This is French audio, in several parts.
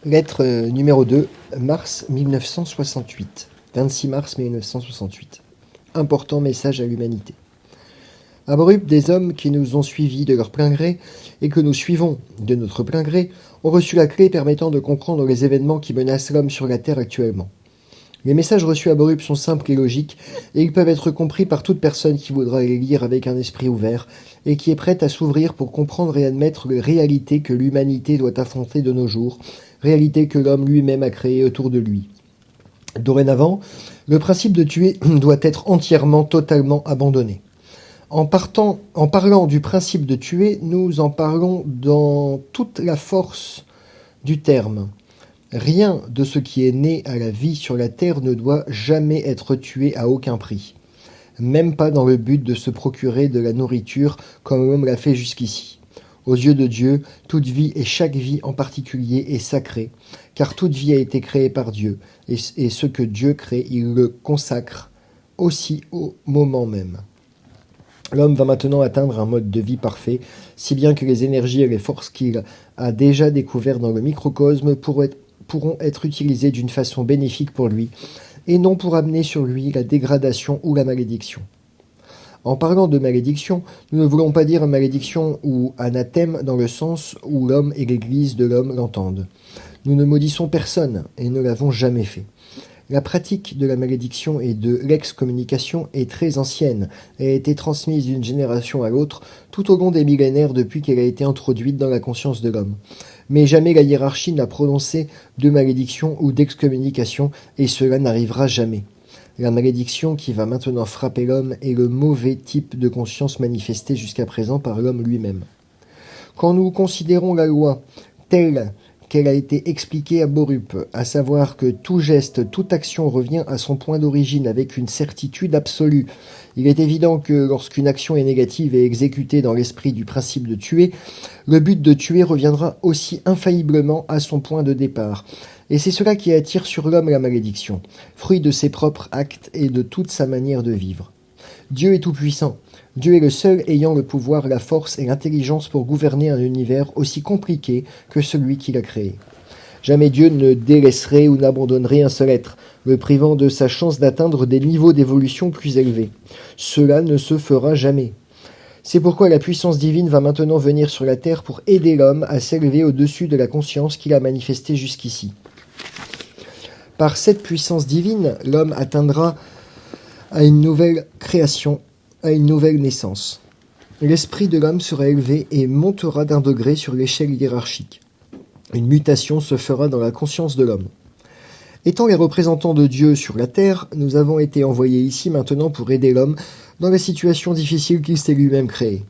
Lettre numéro 2, mars 1968. 26 mars 1968. Important message à l'humanité. Abrupts, des hommes qui nous ont suivis de leur plein gré et que nous suivons de notre plein gré ont reçu la clé permettant de comprendre les événements qui menacent l'homme sur la Terre actuellement. Les messages reçus à Borup sont simples et logiques, et ils peuvent être compris par toute personne qui voudra les lire avec un esprit ouvert, et qui est prête à s'ouvrir pour comprendre et admettre les réalités que l'humanité doit affronter de nos jours, réalités que l'homme lui-même a créées autour de lui. Dorénavant, le principe de tuer doit être entièrement, totalement abandonné. En parlant du principe de tuer, nous en parlons dans toute la force du terme. Rien de ce qui est né à la vie sur la terre ne doit jamais être tué à aucun prix, même pas dans le but de se procurer de la nourriture comme l'homme l'a fait jusqu'ici. Aux yeux de Dieu, toute vie et chaque vie en particulier est sacrée, car toute vie a été créée par Dieu, et ce que Dieu crée, il le consacre aussi au moment même. L'homme va maintenant atteindre un mode de vie parfait, si bien que les énergies et les forces qu'il a déjà découvertes dans le microcosme pourront être utilisées d'une façon bénéfique pour lui, et non pour amener sur lui la dégradation ou la malédiction. En parlant de malédiction, nous ne voulons pas dire malédiction ou anathème dans le sens où l'homme et l'Église de l'homme l'entendent. Nous ne maudissons personne, et ne l'avons jamais fait. La pratique de la malédiction et de l'excommunication est très ancienne et a été transmise d'une génération à l'autre tout au long des millénaires depuis qu'elle a été introduite dans la conscience de l'homme. Mais jamais la hiérarchie n'a prononcé de malédiction ou d'excommunication, et cela n'arrivera jamais. La malédiction qui va maintenant frapper l'homme est le mauvais type de conscience manifesté jusqu'à présent par l'homme lui-même. Quand nous considérons la loi telle qu'elle a été expliquée à Borup, à savoir que tout geste, toute action revient à son point d'origine avec une certitude absolue. Il est évident que lorsqu'une action est négative et exécutée dans l'esprit du principe de tuer, le but de tuer reviendra aussi infailliblement à son point de départ. Et c'est cela qui attire sur l'homme la malédiction, fruit de ses propres actes et de toute sa manière de vivre. Dieu est tout-puissant. Dieu est le seul ayant le pouvoir, la force et l'intelligence pour gouverner un univers aussi compliqué que celui qu'il a créé. Jamais Dieu ne délaisserait ou n'abandonnerait un seul être, le privant de sa chance d'atteindre des niveaux d'évolution plus élevés. Cela ne se fera jamais. C'est pourquoi la puissance divine va maintenant venir sur la terre pour aider l'homme à s'élever au-dessus de la conscience qu'il a manifestée jusqu'ici. Par cette puissance divine, l'homme atteindra à une nouvelle création, à une nouvelle naissance. L'esprit de l'homme sera élevé et montera d'un degré sur l'échelle hiérarchique. Une mutation se fera dans la conscience de l'homme. Étant les représentants de Dieu sur la terre, nous avons été envoyés ici maintenant pour aider l'homme dans la situation difficile qu'il s'est lui-même créée.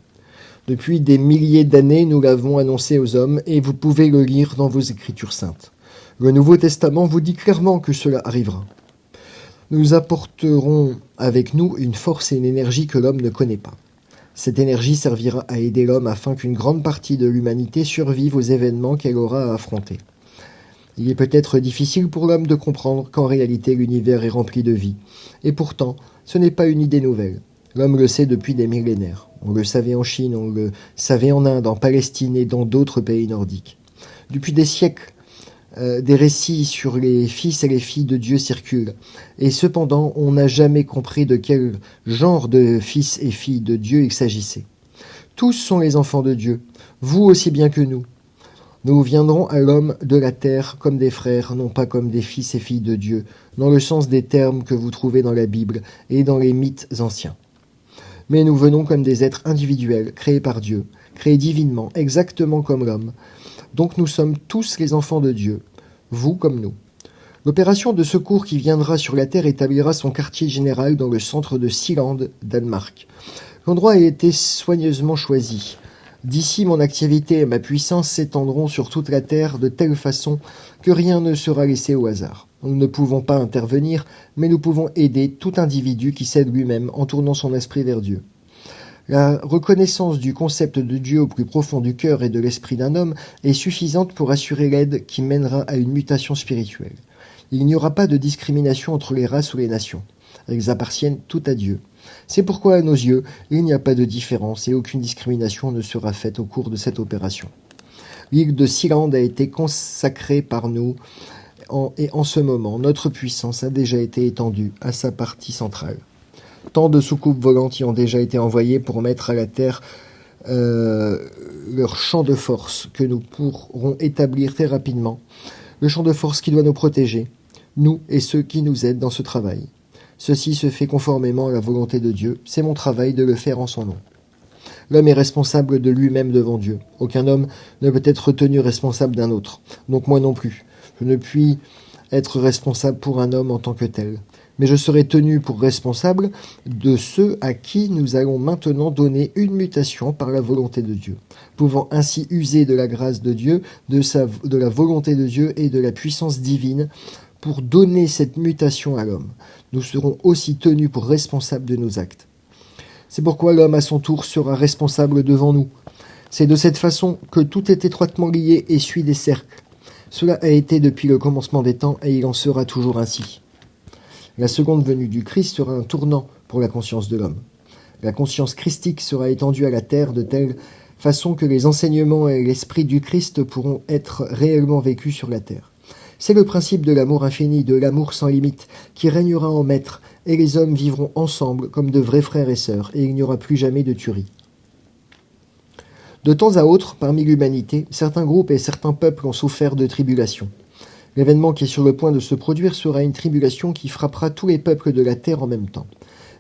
Depuis des milliers d'années, nous l'avons annoncé aux hommes et vous pouvez le lire dans vos Écritures saintes. Le Nouveau Testament vous dit clairement que cela arrivera. Nous apporterons avec nous une force et une énergie que l'homme ne connaît pas. Cette énergie servira à aider l'homme afin qu'une grande partie de l'humanité survive aux événements qu'elle aura à affronter. Il est peut-être difficile pour l'homme de comprendre qu'en réalité l'univers est rempli de vie. Et pourtant, ce n'est pas une idée nouvelle. L'homme le sait depuis des millénaires. On le savait en Chine, on le savait en Inde, en Palestine et dans d'autres pays nordiques. Depuis des siècles, des récits sur les fils et les filles de Dieu circulent. Et cependant, on n'a jamais compris de quel genre de fils et filles de Dieu il s'agissait. Tous sont les enfants de Dieu, vous aussi bien que nous. Nous viendrons à l'homme de la terre comme des frères, non pas comme des fils et filles de Dieu, dans le sens des termes que vous trouvez dans la Bible et dans les mythes anciens. Mais nous venons comme des êtres individuels, créés par Dieu, créés divinement, exactement comme l'homme. Donc nous sommes tous les enfants de Dieu, vous comme nous. L'opération de secours qui viendra sur la Terre établira son quartier général dans le centre de Sealand, Danemark. L'endroit a été soigneusement choisi. D'ici, mon activité et ma puissance s'étendront sur toute la Terre de telle façon que rien ne sera laissé au hasard. Nous ne pouvons pas intervenir, mais nous pouvons aider tout individu qui s'aide lui-même en tournant son esprit vers Dieu. La reconnaissance du concept de Dieu au plus profond du cœur et de l'esprit d'un homme est suffisante pour assurer l'aide qui mènera à une mutation spirituelle. Il n'y aura pas de discrimination entre les races ou les nations. Elles appartiennent toutes à Dieu. C'est pourquoi, à nos yeux, il n'y a pas de différence et aucune discrimination ne sera faite au cours de cette opération. L'île de Sealand a été consacrée par nous et en ce moment, notre puissance a déjà été étendue à sa partie centrale. Tant de soucoupes volantes y ont déjà été envoyées pour mettre à la terre leur champ de force que nous pourrons établir très rapidement. Le champ de force qui doit nous protéger, nous et ceux qui nous aident dans ce travail. Ceci se fait conformément à la volonté de Dieu. C'est mon travail de le faire en son nom. L'homme est responsable de lui-même devant Dieu. Aucun homme ne peut être tenu responsable d'un autre. Donc moi non plus. Je ne puis être responsable pour un homme en tant que tel. Mais je serai tenu pour responsable de ceux à qui nous allons maintenant donner une mutation par la volonté de Dieu, pouvant ainsi user de la grâce de Dieu, de la volonté de Dieu et de la puissance divine pour donner cette mutation à l'homme. Nous serons aussi tenus pour responsables de nos actes. C'est pourquoi l'homme à son tour sera responsable devant nous. C'est de cette façon que tout est étroitement lié et suit des cercles. Cela a été depuis le commencement des temps et il en sera toujours ainsi. La seconde venue du Christ sera un tournant pour la conscience de l'homme. La conscience christique sera étendue à la terre de telle façon que les enseignements et l'esprit du Christ pourront être réellement vécus sur la terre. C'est le principe de l'amour infini, de l'amour sans limite, qui régnera en maître, et les hommes vivront ensemble comme de vrais frères et sœurs, et il n'y aura plus jamais de tuerie. De temps à autre, parmi l'humanité, certains groupes et certains peuples ont souffert de tribulations. L'événement qui est sur le point de se produire sera une tribulation qui frappera tous les peuples de la terre en même temps.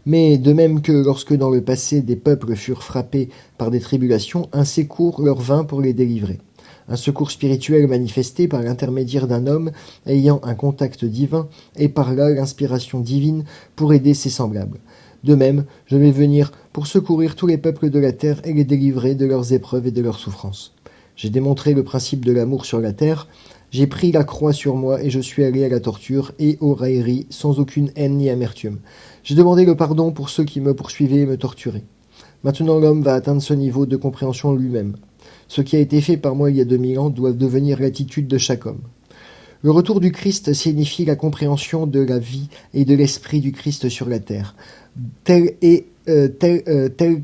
Mais de même que lorsque dans le passé des peuples furent frappés par des tribulations, un secours leur vint pour les délivrer. Un secours spirituel manifesté par l'intermédiaire d'un homme ayant un contact divin et par là l'inspiration divine pour aider ses semblables. De même, je vais venir pour secourir tous les peuples de la terre et les délivrer de leurs épreuves et de leurs souffrances. J'ai démontré le principe de l'amour sur la terre. J'ai pris la croix sur moi et je suis allé à la torture et aux railleries sans aucune haine ni amertume. J'ai demandé le pardon pour ceux qui me poursuivaient et me torturaient. Maintenant l'homme va atteindre ce niveau de compréhension lui-même. Ce qui a été fait par moi il y a 2000 ans doit devenir l'attitude de chaque homme. Le retour du Christ signifie la compréhension de la vie et de l'esprit du Christ sur la terre, telle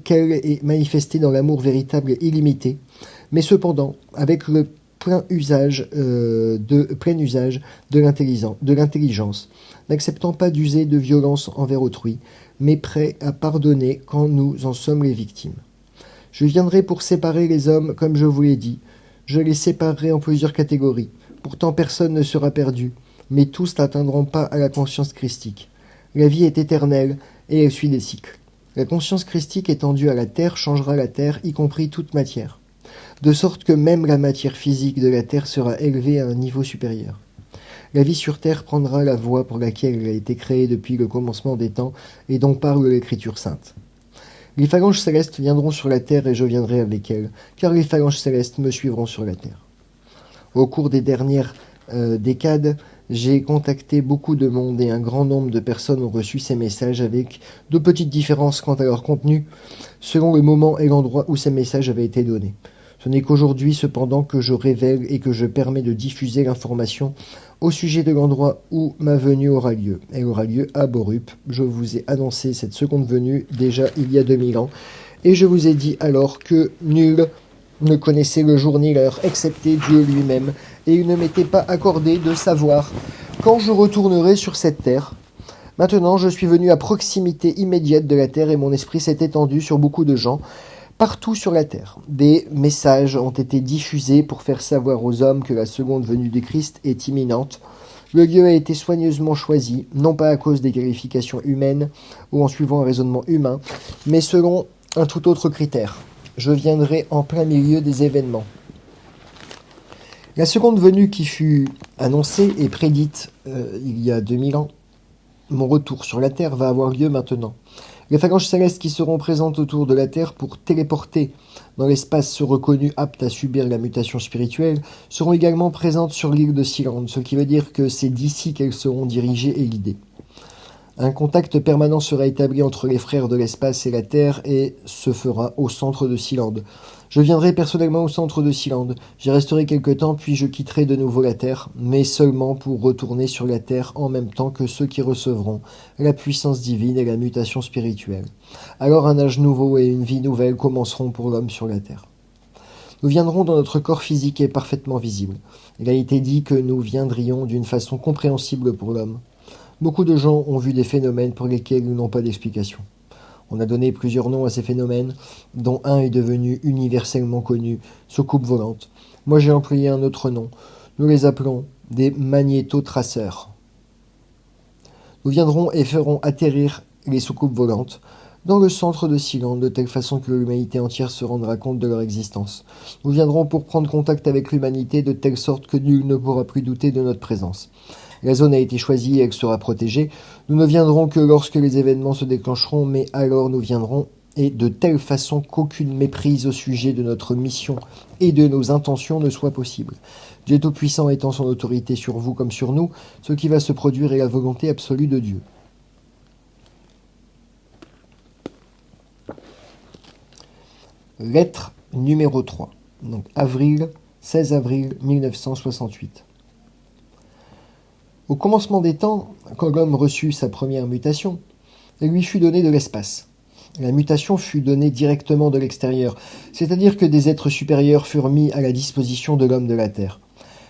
qu'elle est manifestée dans l'amour véritable et illimité, mais cependant avec le plein usage de l'intelligence, n'acceptant pas d'user de violence envers autrui, mais prêt à pardonner quand nous en sommes les victimes. Je viendrai pour séparer les hommes, comme je vous l'ai dit. Je les séparerai en plusieurs catégories. Pourtant personne ne sera perdu, mais tous n'atteindront pas à la conscience christique. La vie est éternelle, et elle suit des cycles. La conscience christique étendue à la terre changera la terre, y compris toute matière, de sorte que même la matière physique de la terre sera élevée à un niveau supérieur. La vie sur terre prendra la voie pour laquelle elle a été créée depuis le commencement des temps, et dont parle l'Écriture sainte. Les phalanges célestes viendront sur la terre et je viendrai avec elles, car les phalanges célestes me suivront sur la terre. Au cours des dernières décades, j'ai contacté beaucoup de monde et un grand nombre de personnes ont reçu ces messages avec de petites différences quant à leur contenu, selon le moment et l'endroit où ces messages avaient été donnés. Ce n'est qu'aujourd'hui cependant que je révèle et que je permets de diffuser l'information au sujet de l'endroit où ma venue aura lieu. Elle aura lieu à Borup. Je vous ai annoncé cette seconde venue déjà il y a 2000 ans, et je vous ai dit alors que nul ne connaissait le jour ni l'heure, excepté Dieu lui-même, et il ne m'était pas accordé de savoir quand je retournerai sur cette terre. Maintenant, je suis venu à proximité immédiate de la terre et mon esprit s'est étendu sur beaucoup de gens, partout sur la terre. Des messages ont été diffusés pour faire savoir aux hommes que la seconde venue du Christ est imminente. Le lieu a été soigneusement choisi, non pas à cause des qualifications humaines ou en suivant un raisonnement humain, mais selon un tout autre critère. Je viendrai en plein milieu des événements. La seconde venue qui fut annoncée et prédite il y a 2000 ans, mon retour sur la Terre va avoir lieu maintenant. Les phalanges célestes qui seront présentes autour de la Terre pour téléporter dans l'espace ceux reconnus aptes à subir la mutation spirituelle seront également présentes sur l'île de Sealand, ce qui veut dire que c'est d'ici qu'elles seront dirigées et guidées. Un contact permanent sera établi entre les frères de l'espace et la Terre et se fera au centre de Sealand. Je viendrai personnellement au centre de Sealand. J'y resterai quelque temps puis je quitterai de nouveau la Terre, mais seulement pour retourner sur la Terre en même temps que ceux qui recevront la puissance divine et la mutation spirituelle. Alors un âge nouveau et une vie nouvelle commenceront pour l'homme sur la Terre. Nous viendrons dans notre corps physique et parfaitement visible. Il a été dit que nous viendrions d'une façon compréhensible pour l'homme. Beaucoup de gens ont vu des phénomènes pour lesquels ils n'ont pas d'explication. On a donné plusieurs noms à ces phénomènes, dont un est devenu universellement connu, soucoupe volante. Moi j'ai employé un autre nom. Nous les appelons des magnétotraceurs. Nous viendrons et ferons atterrir les soucoupes volantes dans le centre de Sealand, de telle façon que l'humanité entière se rendra compte de leur existence. Nous viendrons pour prendre contact avec l'humanité de telle sorte que nul ne pourra plus douter de notre présence. La zone a été choisie et elle sera protégée. Nous ne viendrons que lorsque les événements se déclencheront, mais alors nous viendrons et de telle façon qu'aucune méprise au sujet de notre mission et de nos intentions ne soit possible. Dieu Tout-Puissant étant son autorité sur vous comme sur nous, ce qui va se produire est la volonté absolue de Dieu. Lettre numéro 3. Donc 16 avril 1968. Au commencement des temps, quand l'homme reçut sa première mutation, il lui fut donné de l'espace. La mutation fut donnée directement de l'extérieur, c'est-à-dire que des êtres supérieurs furent mis à la disposition de l'homme de la Terre.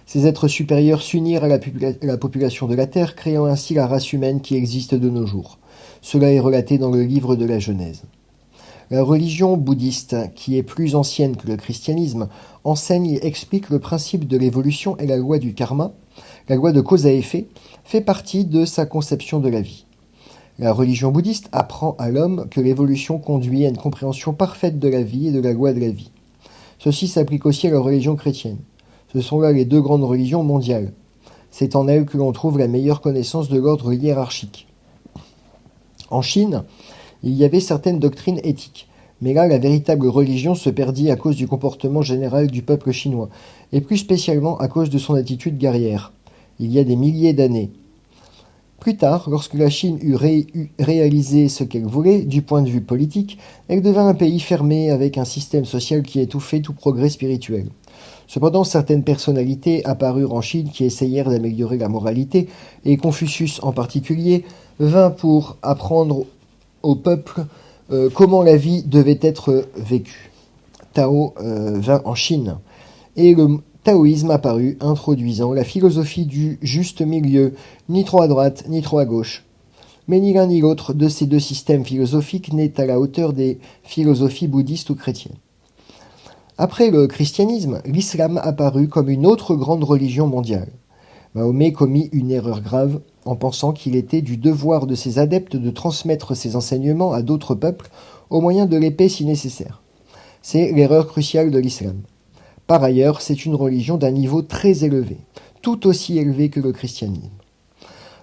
Ces êtres supérieurs s'unirent à la population de la Terre, créant ainsi la race humaine qui existe de nos jours. Cela est relaté dans le livre de la Genèse. La religion bouddhiste, qui est plus ancienne que le christianisme, enseigne et explique le principe de l'évolution et la loi du karma. La loi de cause à effet fait partie de sa conception de la vie. La religion bouddhiste apprend à l'homme que l'évolution conduit à une compréhension parfaite de la vie et de la loi de la vie. Ceci s'applique aussi à la religion chrétienne. Ce sont là les deux grandes religions mondiales. C'est en elles que l'on trouve la meilleure connaissance de l'ordre hiérarchique. En Chine, il y avait certaines doctrines éthiques, mais là la véritable religion se perdit à cause du comportement général du peuple chinois, et plus spécialement à cause de son attitude guerrière. Il y a des milliers d'années. Plus tard, lorsque la Chine eut réalisé ce qu'elle voulait, du point de vue politique, elle devint un pays fermé avec un système social qui étouffait tout progrès spirituel. Cependant, certaines personnalités apparurent en Chine qui essayèrent d'améliorer la moralité, et Confucius en particulier vint pour apprendre au peuple comment la vie devait être vécue. Tao vint en Chine, et le taoïsme apparut, introduisant la philosophie du juste milieu, ni trop à droite, ni trop à gauche. Mais ni l'un ni l'autre de ces deux systèmes philosophiques n'est à la hauteur des philosophies bouddhistes ou chrétiennes. Après le christianisme, l'islam apparut comme une autre grande religion mondiale. Mahomet commit une erreur grave en pensant qu'il était du devoir de ses adeptes de transmettre ses enseignements à d'autres peuples au moyen de l'épée si nécessaire. C'est l'erreur cruciale de l'islam. Par ailleurs, c'est une religion d'un niveau très élevé, tout aussi élevé que le christianisme.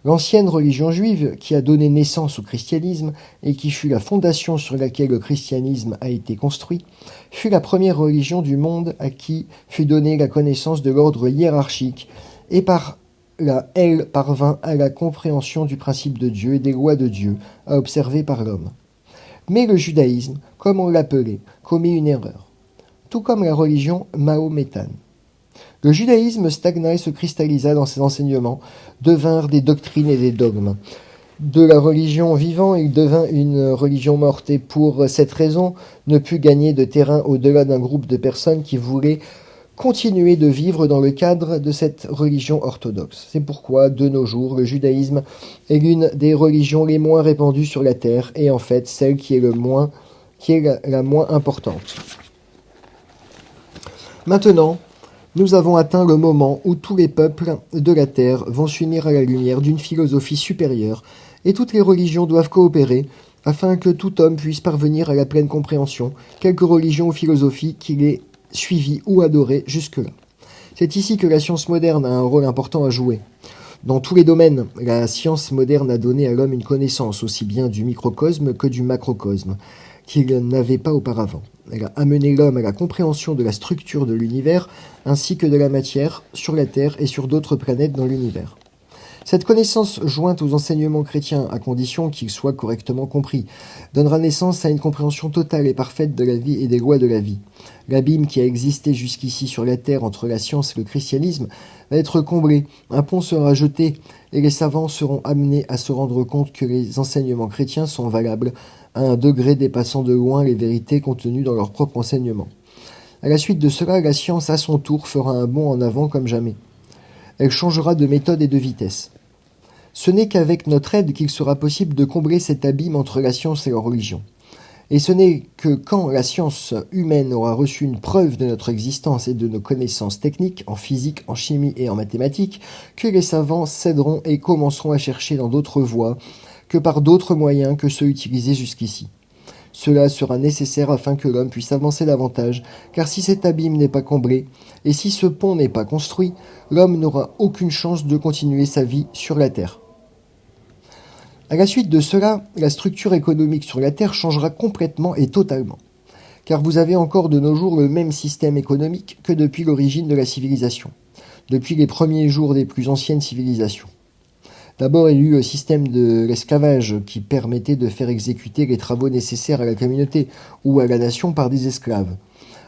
L'ancienne religion juive, qui a donné naissance au christianisme et qui fut la fondation sur laquelle le christianisme a été construit, fut la première religion du monde à qui fut donnée la connaissance de l'ordre hiérarchique et par là, elle parvint à la compréhension du principe de Dieu et des lois de Dieu à observer par l'homme. Mais le judaïsme, comme on l'appelait, commit une erreur, tout comme la religion mahométane. Le judaïsme stagna et se cristallisa dans ses enseignements, devinrent des doctrines et des dogmes. De la religion vivant, il devint une religion morte et pour cette raison ne put gagner de terrain au-delà d'un groupe de personnes qui voulaient continuer de vivre dans le cadre de cette religion orthodoxe. C'est pourquoi, de nos jours, le judaïsme est l'une des religions les moins répandues sur la terre et en fait celle qui est la moins importante. Maintenant, nous avons atteint le moment où tous les peuples de la terre vont s'unir à la lumière d'une philosophie supérieure et toutes les religions doivent coopérer afin que tout homme puisse parvenir à la pleine compréhension, quelque religion ou philosophie qu'il ait suivi ou adoré jusque-là. C'est ici que la science moderne a un rôle important à jouer. Dans tous les domaines, la science moderne a donné à l'homme une connaissance aussi bien du microcosme que du macrocosme, qu'il n'avait pas auparavant. Elle a amené l'homme à la compréhension de la structure de l'univers ainsi que de la matière sur la Terre et sur d'autres planètes dans l'univers. Cette connaissance, jointe aux enseignements chrétiens, à condition qu'ils soient correctement compris, donnera naissance à une compréhension totale et parfaite de la vie et des lois de la vie. L'abîme qui a existé jusqu'ici sur la Terre entre la science et le christianisme va être comblé, un pont sera jeté, et les savants seront amenés à se rendre compte que les enseignements chrétiens sont valables à un degré dépassant de loin les vérités contenues dans leur propre enseignement. À la suite de cela, la science à son tour fera un bond en avant comme jamais. Elle changera de méthode et de vitesse. Ce n'est qu'avec notre aide qu'il sera possible de combler cet abîme entre la science et la religion. Et ce n'est que quand la science humaine aura reçu une preuve de notre existence et de nos connaissances techniques en physique, en chimie et en mathématiques que les savants céderont et commenceront à chercher dans d'autres voies que par d'autres moyens que ceux utilisés jusqu'ici. Cela sera nécessaire afin que l'homme puisse avancer davantage, car si cet abîme n'est pas comblé, et si ce pont n'est pas construit, l'homme n'aura aucune chance de continuer sa vie sur la Terre. À la suite de cela, la structure économique sur la Terre changera complètement et totalement. Car vous avez encore de nos jours le même système économique que depuis l'origine de la civilisation, depuis les premiers jours des plus anciennes civilisations. D'abord, il y eut le système de l'esclavage qui permettait de faire exécuter les travaux nécessaires à la communauté ou à la nation par des esclaves.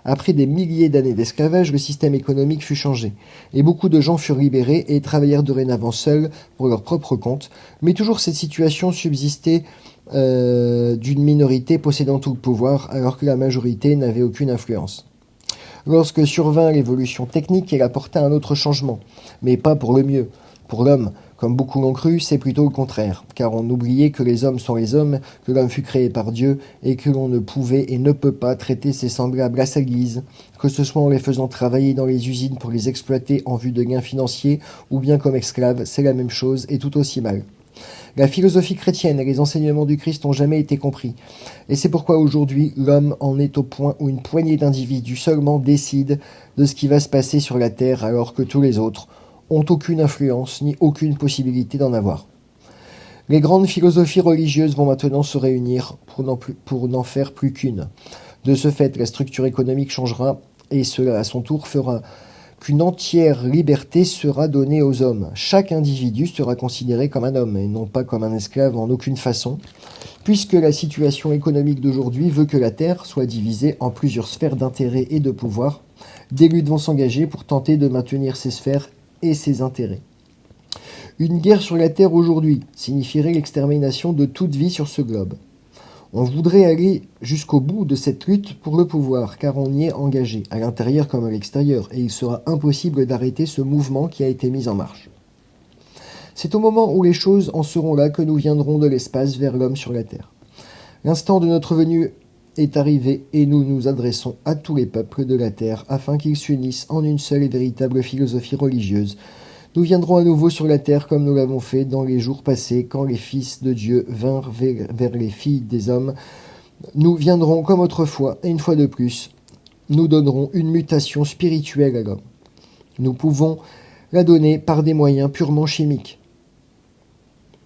Après des milliers d'années d'esclavage, le système économique fut changé, et beaucoup de gens furent libérés et travaillèrent dorénavant seuls pour leur propre compte, mais toujours cette situation subsistait d'une minorité possédant tout le pouvoir, alors que la majorité n'avait aucune influence. Lorsque survint l'évolution technique, elle apporta un autre changement, mais pas pour le mieux. Pour l'homme, comme beaucoup l'ont cru, c'est plutôt le contraire, car on oubliait que les hommes sont les hommes, que l'homme fut créé par Dieu, et que l'on ne pouvait et ne peut pas traiter ses semblables à sa guise, que ce soit en les faisant travailler dans les usines pour les exploiter en vue de gains financiers, ou bien comme esclaves, c'est la même chose et tout aussi mal. La philosophie chrétienne et les enseignements du Christ n'ont jamais été compris, et c'est pourquoi aujourd'hui l'homme en est au point où une poignée d'individus seulement décide de ce qui va se passer sur la terre, alors que tous les autres ont aucune influence ni aucune possibilité d'en avoir. Les grandes philosophies religieuses vont maintenant se réunir pour n'en faire plus qu'une. De ce fait, la structure économique changera et cela à son tour fera qu'une entière liberté sera donnée aux hommes. Chaque individu sera considéré comme un homme et non pas comme un esclave en aucune façon, puisque la situation économique d'aujourd'hui veut que la Terre soit divisée en plusieurs sphères d'intérêt et de pouvoir. Des luttes vont s'engager pour tenter de maintenir ces sphères et ses intérêts. Une guerre sur la Terre aujourd'hui signifierait l'extermination de toute vie sur ce globe. On voudrait aller jusqu'au bout de cette lutte pour le pouvoir, car on y est engagé, à l'intérieur comme à l'extérieur, et il sera impossible d'arrêter ce mouvement qui a été mis en marche. C'est au moment où les choses en seront là que nous viendrons de l'espace vers l'homme sur la Terre. L'instant de notre venue est arrivé et nous nous adressons à tous les peuples de la terre afin qu'ils s'unissent en une seule et véritable philosophie religieuse. Nous viendrons à nouveau sur la terre comme nous l'avons fait dans les jours passés quand les fils de Dieu vinrent vers les filles des hommes. Nous viendrons comme autrefois et une fois de plus, nous donnerons une mutation spirituelle à l'homme. Nous pouvons la donner par des moyens purement chimiques.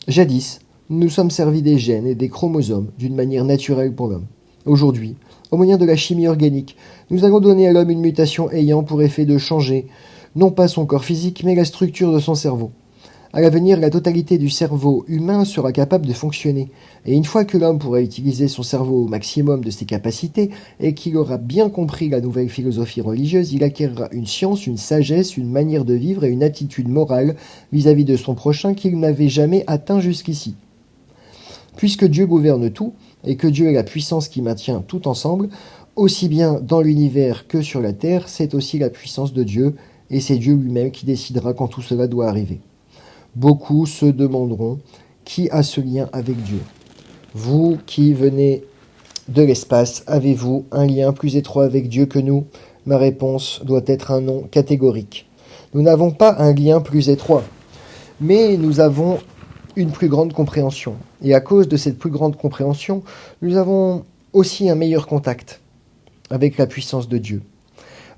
Jadis, nous nous sommes servis des gènes et des chromosomes d'une manière naturelle pour l'homme. Aujourd'hui, au moyen de la chimie organique, nous allons donner à l'homme une mutation ayant pour effet de changer, non pas son corps physique, mais la structure de son cerveau. À l'avenir, la totalité du cerveau humain sera capable de fonctionner, et une fois que l'homme pourra utiliser son cerveau au maximum de ses capacités, et qu'il aura bien compris la nouvelle philosophie religieuse, il acquérera une science, une sagesse, une manière de vivre et une attitude morale vis-à-vis de son prochain qu'il n'avait jamais atteint jusqu'ici. Puisque Dieu gouverne tout, et que Dieu est la puissance qui maintient tout ensemble, aussi bien dans l'univers que sur la terre, c'est aussi la puissance de Dieu, et c'est Dieu lui-même qui décidera quand tout cela doit arriver. Beaucoup se demanderont qui a ce lien avec Dieu. Vous qui venez de l'espace, avez-vous un lien plus étroit avec Dieu que nous? Ma réponse doit être un non catégorique. Nous n'avons pas un lien plus étroit, mais nous avons une plus grande compréhension. Et à cause de cette plus grande compréhension, nous avons aussi un meilleur contact avec la puissance de Dieu.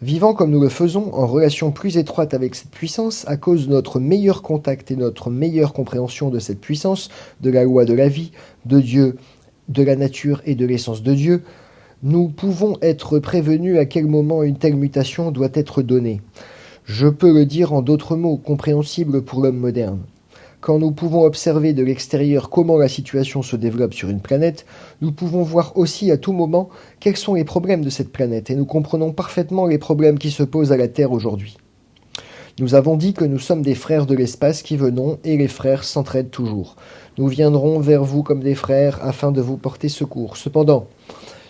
Vivant comme nous le faisons, en relation plus étroite avec cette puissance, à cause de notre meilleur contact et notre meilleure compréhension de cette puissance, de la loi de la vie, de Dieu, de la nature et de l'essence de Dieu, nous pouvons être prévenus à quel moment une telle mutation doit être donnée. Je peux le dire en d'autres mots compréhensibles pour l'homme moderne. Quand nous pouvons observer de l'extérieur comment la situation se développe sur une planète, nous pouvons voir aussi à tout moment quels sont les problèmes de cette planète et nous comprenons parfaitement les problèmes qui se posent à la Terre aujourd'hui. Nous avons dit que nous sommes des frères de l'espace qui venons et les frères s'entraident toujours. Nous viendrons vers vous comme des frères afin de vous porter secours. Cependant,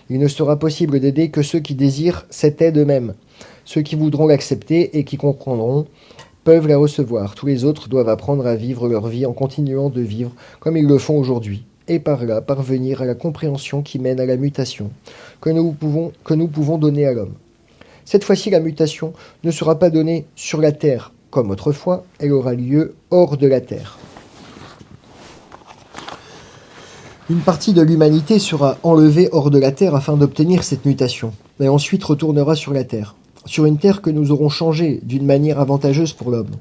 Il ne sera possible d'aider que ceux qui désirent cette aide eux-mêmes. Ceux qui voudront l'accepter et qui comprendront peuvent la recevoir. Tous les autres doivent apprendre à vivre leur vie en continuant de vivre comme ils le font aujourd'hui, et par là parvenir à la compréhension qui mène à la mutation que nous pouvons donner à l'homme. Cette fois-ci, la mutation ne sera pas donnée sur la terre comme autrefois, elle aura lieu hors de la terre. Une partie de l'humanité sera enlevée hors de la terre afin d'obtenir cette mutation, et ensuite retournera sur la terre, sur une terre que nous aurons changée d'une manière avantageuse pour l'homme.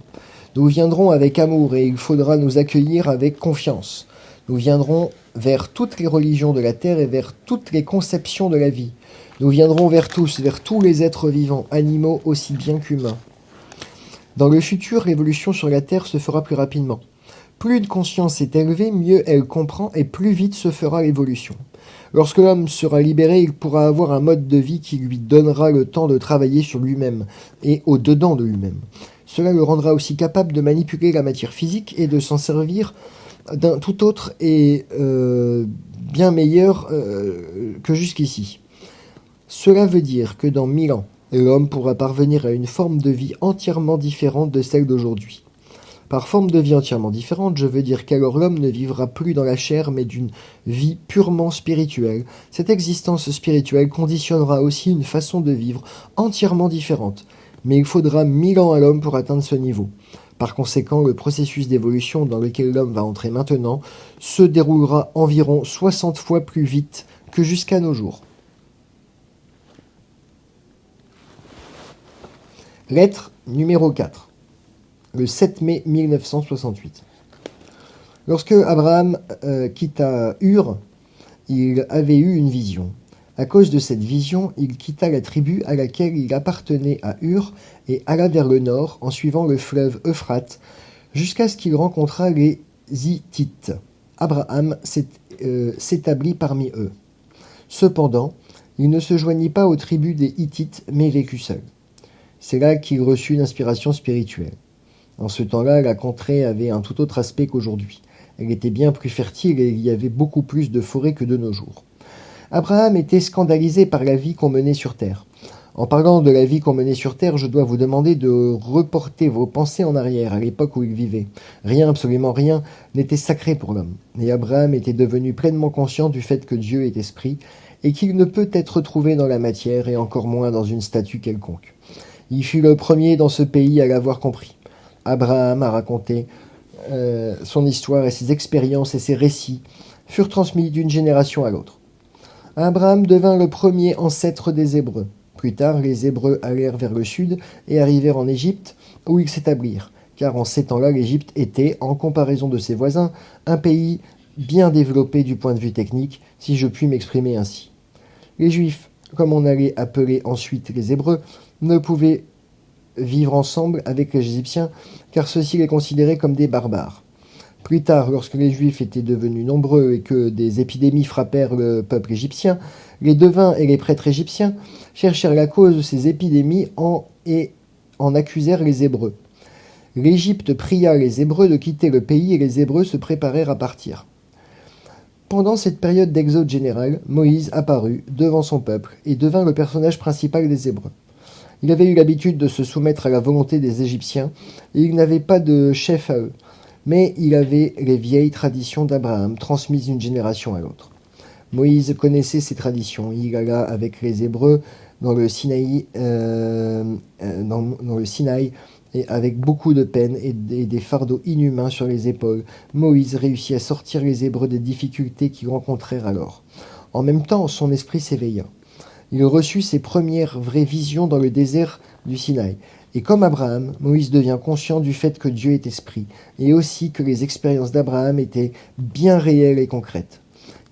Nous viendrons avec amour et il faudra nous accueillir avec confiance. Nous viendrons vers toutes les religions de la terre et vers toutes les conceptions de la vie. Nous viendrons vers tous les êtres vivants, animaux aussi bien qu'humains. Dans le futur, l'évolution sur la Terre se fera plus rapidement. Plus une conscience est élevée, mieux elle comprend et plus vite se fera l'évolution. Lorsque l'homme sera libéré, il pourra avoir un mode de vie qui lui donnera le temps de travailler sur lui-même et au-dedans de lui-même. Cela le rendra aussi capable de manipuler la matière physique et de s'en servir d'un tout autre et bien meilleur que jusqu'ici. Cela veut dire que dans 1000 ans, l'homme pourra parvenir à une forme de vie entièrement différente de celle d'aujourd'hui. Par forme de vie entièrement différente, je veux dire qu'alors l'homme ne vivra plus dans la chair, mais d'une vie purement spirituelle. Cette existence spirituelle conditionnera aussi une façon de vivre entièrement différente. Mais il faudra 1000 ans à l'homme pour atteindre ce niveau. Par conséquent, le processus d'évolution dans lequel l'homme va entrer maintenant se déroulera environ 60 fois plus vite que jusqu'à nos jours. Lettre numéro 4, le 7 mai 1968. Lorsque Abraham quitta Ur, il avait eu une vision. À cause de cette vision, il quitta la tribu à laquelle il appartenait à Ur et alla vers le nord en suivant le fleuve Euphrate jusqu'à ce qu'il rencontra les Hittites. Abraham s'établit parmi eux. Cependant, il ne se joignit pas aux tribus des Hittites mais vécut seul. C'est là qu'il reçut une inspiration spirituelle. En ce temps-là, la contrée avait un tout autre aspect qu'aujourd'hui. Elle était bien plus fertile et il y avait beaucoup plus de forêts que de nos jours. Abraham était scandalisé par la vie qu'on menait sur terre. En parlant de la vie qu'on menait sur terre, je dois vous demander de reporter vos pensées en arrière, à l'époque où il vivait. Rien, absolument rien, n'était sacré pour l'homme. Et Abraham était devenu pleinement conscient du fait que Dieu est esprit et qu'il ne peut être trouvé dans la matière et encore moins dans une statue quelconque. Il fut le premier dans ce pays à l'avoir compris. Abraham a raconté son histoire et ses expériences et ses récits furent transmis d'une génération à l'autre. Abraham devint le premier ancêtre des Hébreux. Plus tard, les Hébreux allèrent vers le sud et arrivèrent en Égypte, où ils s'établirent, car en ces temps-là, l'Égypte était, en comparaison de ses voisins, un pays bien développé du point de vue technique, si je puis m'exprimer ainsi. Les Juifs, comme on allait appeler ensuite les Hébreux, ne pouvaient vivre ensemble avec les Égyptiens, car ceux-ci les considéraient comme des barbares. Plus tard, lorsque les Juifs étaient devenus nombreux et que des épidémies frappèrent le peuple égyptien, les devins et les prêtres égyptiens cherchèrent la cause de ces épidémies et en accusèrent les Hébreux. L'Égypte pria les Hébreux de quitter le pays et les Hébreux se préparèrent à partir. Pendant cette période d'exode général, Moïse apparut devant son peuple et devint le personnage principal des Hébreux. Il avait eu l'habitude de se soumettre à la volonté des Égyptiens et il n'avait pas de chef à eux. Mais il avait les vieilles traditions d'Abraham transmises d'une génération à l'autre. Moïse connaissait ces traditions. Il alla avec les Hébreux dans le Sinaï, et avec beaucoup de peine et des fardeaux inhumains sur les épaules, Moïse réussit à sortir les Hébreux des difficultés qu'ils rencontrèrent alors. En même temps, son esprit s'éveilla. Il reçut ses premières vraies visions dans le désert du Sinaï. Et comme Abraham, Moïse devient conscient du fait que Dieu est esprit, et aussi que les expériences d'Abraham étaient bien réelles et concrètes.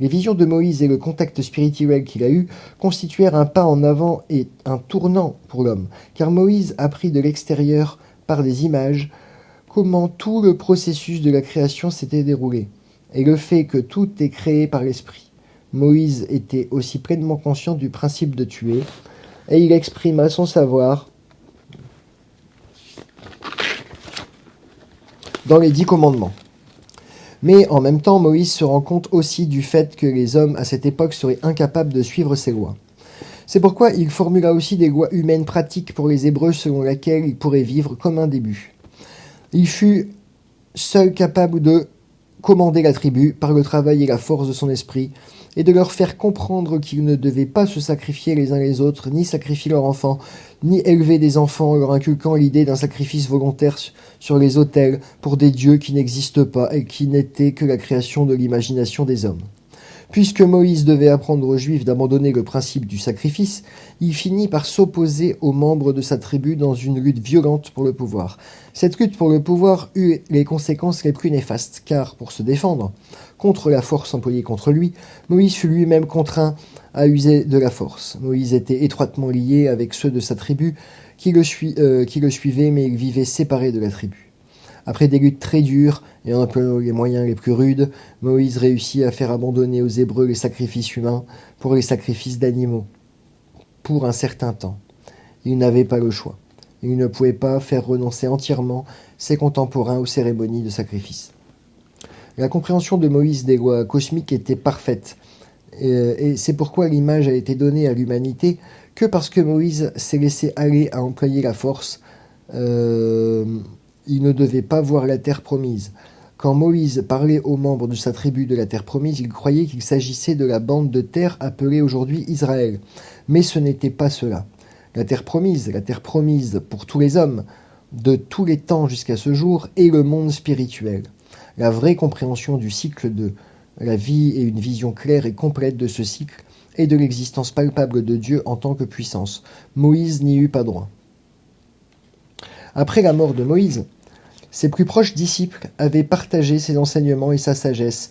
Les visions de Moïse et le contact spirituel qu'il a eu constituèrent un pas en avant et un tournant pour l'homme, car Moïse apprit de l'extérieur, par des images, comment tout le processus de la création s'était déroulé, et le fait que tout est créé par l'esprit. Moïse était aussi pleinement conscient du principe de tuer, et il exprima son savoir dans les 10 commandements. Mais en même temps, Moïse se rend compte aussi du fait que les hommes à cette époque seraient incapables de suivre ces lois. C'est pourquoi il formula aussi des lois humaines pratiques pour les Hébreux selon lesquelles ils pourraient vivre comme un début. Il fut seul capable de commander la tribu par le travail et la force de son esprit, et de leur faire comprendre qu'ils ne devaient pas se sacrifier les uns les autres, ni sacrifier leurs enfants, ni élever des enfants en leur inculquant l'idée d'un sacrifice volontaire sur les autels pour des dieux qui n'existent pas et qui n'étaient que la création de l'imagination des hommes. Puisque Moïse devait apprendre aux Juifs d'abandonner le principe du sacrifice, il finit par s'opposer aux membres de sa tribu dans une lutte violente pour le pouvoir. Cette lutte pour le pouvoir eut les conséquences les plus néfastes, car, pour se défendre contre la force employée contre lui, Moïse fut lui-même contraint à user de la force. Moïse était étroitement lié avec ceux de sa tribu qui le suivaient, mais il vivait séparé de la tribu. Après des luttes très dures et en employant les moyens les plus rudes, Moïse réussit à faire abandonner aux Hébreux les sacrifices humains pour les sacrifices d'animaux. Pour un certain temps, il n'avait pas le choix. Il ne pouvait pas faire renoncer entièrement ses contemporains aux cérémonies de sacrifice. La compréhension de Moïse des lois cosmiques était parfaite, et c'est pourquoi l'image a été donnée à l'humanité que parce que Moïse s'est laissé aller à employer la force. Il ne devait pas voir la terre promise. Quand Moïse parlait aux membres de sa tribu de la terre promise, il croyait qu'il s'agissait de la bande de terre appelée aujourd'hui Israël. Mais ce n'était pas cela. La terre promise pour tous les hommes, de tous les temps jusqu'à ce jour, est le monde spirituel. La vraie compréhension du cycle de la vie et une vision claire et complète de ce cycle et de l'existence palpable de Dieu en tant que puissance. Moïse n'y eut pas droit. Après la mort de Moïse, ses plus proches disciples avaient partagé ses enseignements et sa sagesse,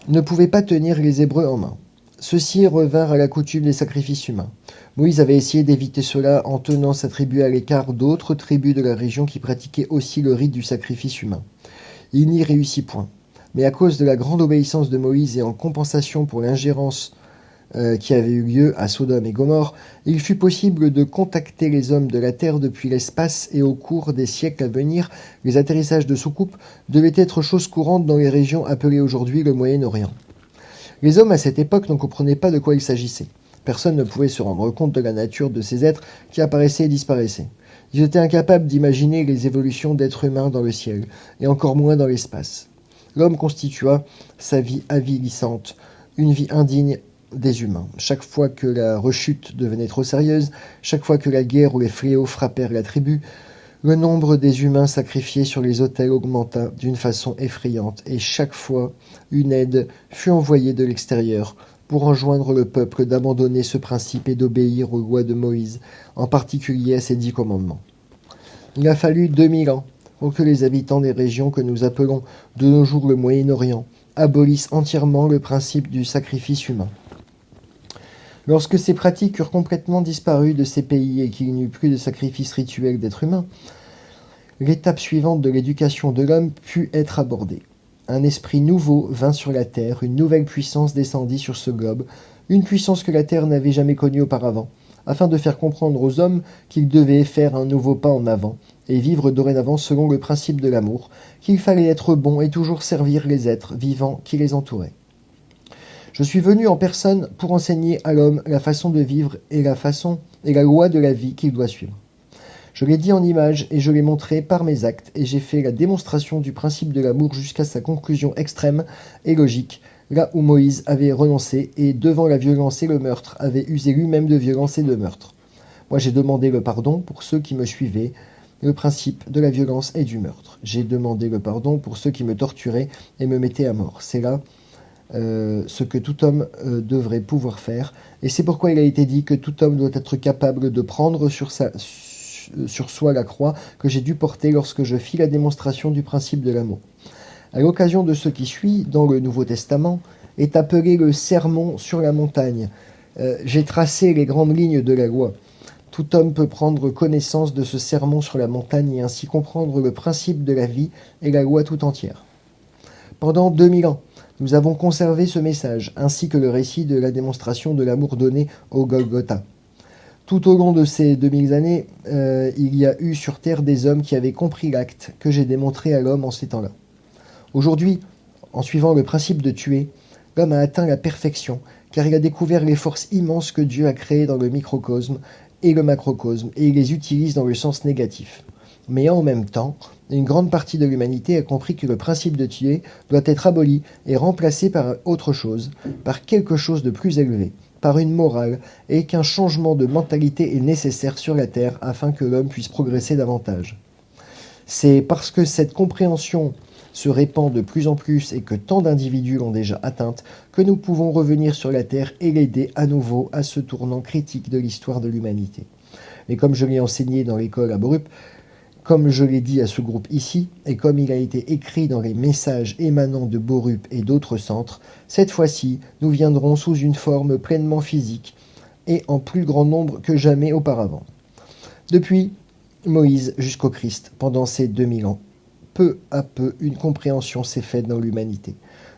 ne pouvaient pas tenir les Hébreux en main. Ceux-ci revinrent à la coutume des sacrifices humains. Moïse avait essayé d'éviter cela en tenant sa tribu à l'écart d'autres tribus de la région qui pratiquaient aussi le rite du sacrifice humain. Il n'y réussit point. Mais à cause de la grande obéissance de Moïse et en compensation pour l'ingérence qui avait eu lieu à Sodome et Gomorrhe, il fut possible de contacter les hommes de la terre depuis l'espace et au cours des siècles à venir, les atterrissages de soucoupes devaient être chose courante dans les régions appelées aujourd'hui le Moyen-Orient. Les hommes à cette époque ne comprenaient pas de quoi il s'agissait. Personne ne pouvait se rendre compte de la nature de ces êtres qui apparaissaient et disparaissaient. Ils étaient incapables d'imaginer les évolutions d'êtres humains dans le ciel, et encore moins dans l'espace. L'homme constitua sa vie avilissante, une vie indigne des humains. Chaque fois que la rechute devenait trop sérieuse, chaque fois que la guerre ou les fléaux frappèrent la tribu, le nombre des humains sacrifiés sur les autels augmenta d'une façon effrayante, et chaque fois une aide fut envoyée de l'extérieur pour enjoindre le peuple d'abandonner ce principe et d'obéir aux lois de Moïse, en particulier à ses 10 commandements. Il a fallu 2000 ans pour que les habitants des régions que nous appelons de nos jours le Moyen-Orient abolissent entièrement le principe du sacrifice humain. Lorsque ces pratiques eurent complètement disparu de ces pays et qu'il n'y eut plus de sacrifice rituel d'êtres humains, l'étape suivante de l'éducation de l'homme put être abordée. Un esprit nouveau vint sur la terre, une nouvelle puissance descendit sur ce globe, une puissance que la terre n'avait jamais connue auparavant, afin de faire comprendre aux hommes qu'ils devaient faire un nouveau pas en avant et vivre dorénavant selon le principe de l'amour, qu'il fallait être bon et toujours servir les êtres vivants qui les entouraient. Je suis venu en personne pour enseigner à l'homme la façon de vivre et la loi de la vie qu'il doit suivre. Je l'ai dit en images et je l'ai montré par mes actes et j'ai fait la démonstration du principe de l'amour jusqu'à sa conclusion extrême et logique, là où Moïse avait renoncé et, devant la violence et le meurtre, avait usé lui-même de violence et de meurtre. Moi j'ai demandé le pardon pour ceux qui me suivaient, le principe de la violence et du meurtre. J'ai demandé le pardon pour ceux qui me torturaient et me mettaient à mort. C'est là ce que tout homme devrait pouvoir faire, et c'est pourquoi il a été dit que tout homme doit être capable de prendre sur soi la croix que j'ai dû porter lorsque je fis la démonstration du principe de l'amour. À l'occasion de ce qui suit, dans le Nouveau Testament, est appelé le sermon sur la montagne. J'ai tracé les grandes lignes de la loi. Tout homme peut prendre connaissance de ce sermon sur la montagne et ainsi comprendre le principe de la vie et la loi tout entière. Pendant 2000 ans, nous avons conservé ce message, ainsi que le récit de la démonstration de l'amour donné au Golgotha. Tout au long de ces 2000 années, il y a eu sur Terre des hommes qui avaient compris l'acte que j'ai démontré à l'homme en ces temps-là. Aujourd'hui, En suivant le principe de tuer, l'homme a atteint la perfection, car il a découvert les forces immenses que Dieu a créées dans le microcosme et le macrocosme, et il les utilise dans le sens négatif. Mais en même temps, une grande partie de l'humanité a compris que le principe de tuer doit être aboli et remplacé par autre chose, par quelque chose de plus élevé, par une morale, et qu'un changement de mentalité est nécessaire sur la Terre afin que l'homme puisse progresser davantage. C'est parce que cette compréhension se répand de plus en plus et que tant d'individus l'ont déjà atteinte que nous pouvons revenir sur la Terre et l'aider à nouveau à ce tournant critique de l'histoire de l'humanité. Et comme je l'ai enseigné dans l'école à Borup, comme je l'ai dit à ce groupe ici, et comme il a été écrit dans les messages émanant de Borup et d'autres centres, cette fois-ci, nous viendrons sous une forme pleinement physique et en plus grand nombre que jamais auparavant. Depuis Moïse jusqu'au Christ, pendant ces 2000 ans, peu à peu, une compréhension s'est faite dans l'humanité.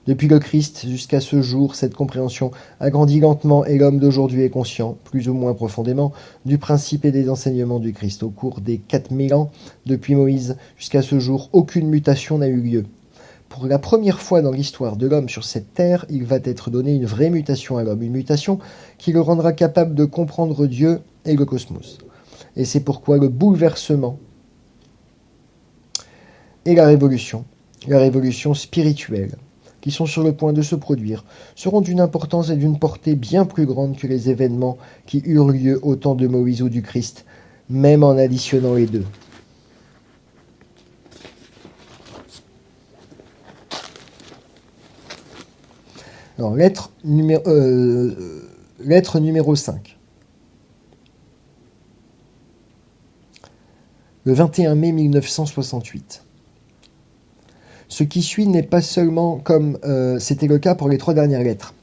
Depuis le Christ jusqu'à ce jour, cette compréhension a grandi lentement et l'homme d'aujourd'hui est conscient, plus ou moins profondément, du principe et des enseignements du Christ. Au cours des 4000 ans, depuis Moïse jusqu'à ce jour, aucune mutation n'a eu lieu. Pour la première fois dans l'histoire de l'homme sur cette terre, il va être donné une vraie mutation à l'homme, une mutation qui le rendra capable de comprendre Dieu et le cosmos. Et c'est pourquoi le bouleversement et la révolution spirituelle, qui sont sur le point de se produire, seront d'une importance et d'une portée bien plus grande que les événements qui eurent lieu au temps de Moïse ou du Christ, même en additionnant les deux. Alors, lettre numéro 5. Le 21 mai 1968. Ce qui suit n'est pas seulement comme c'était le cas pour les 3 dernières lettres.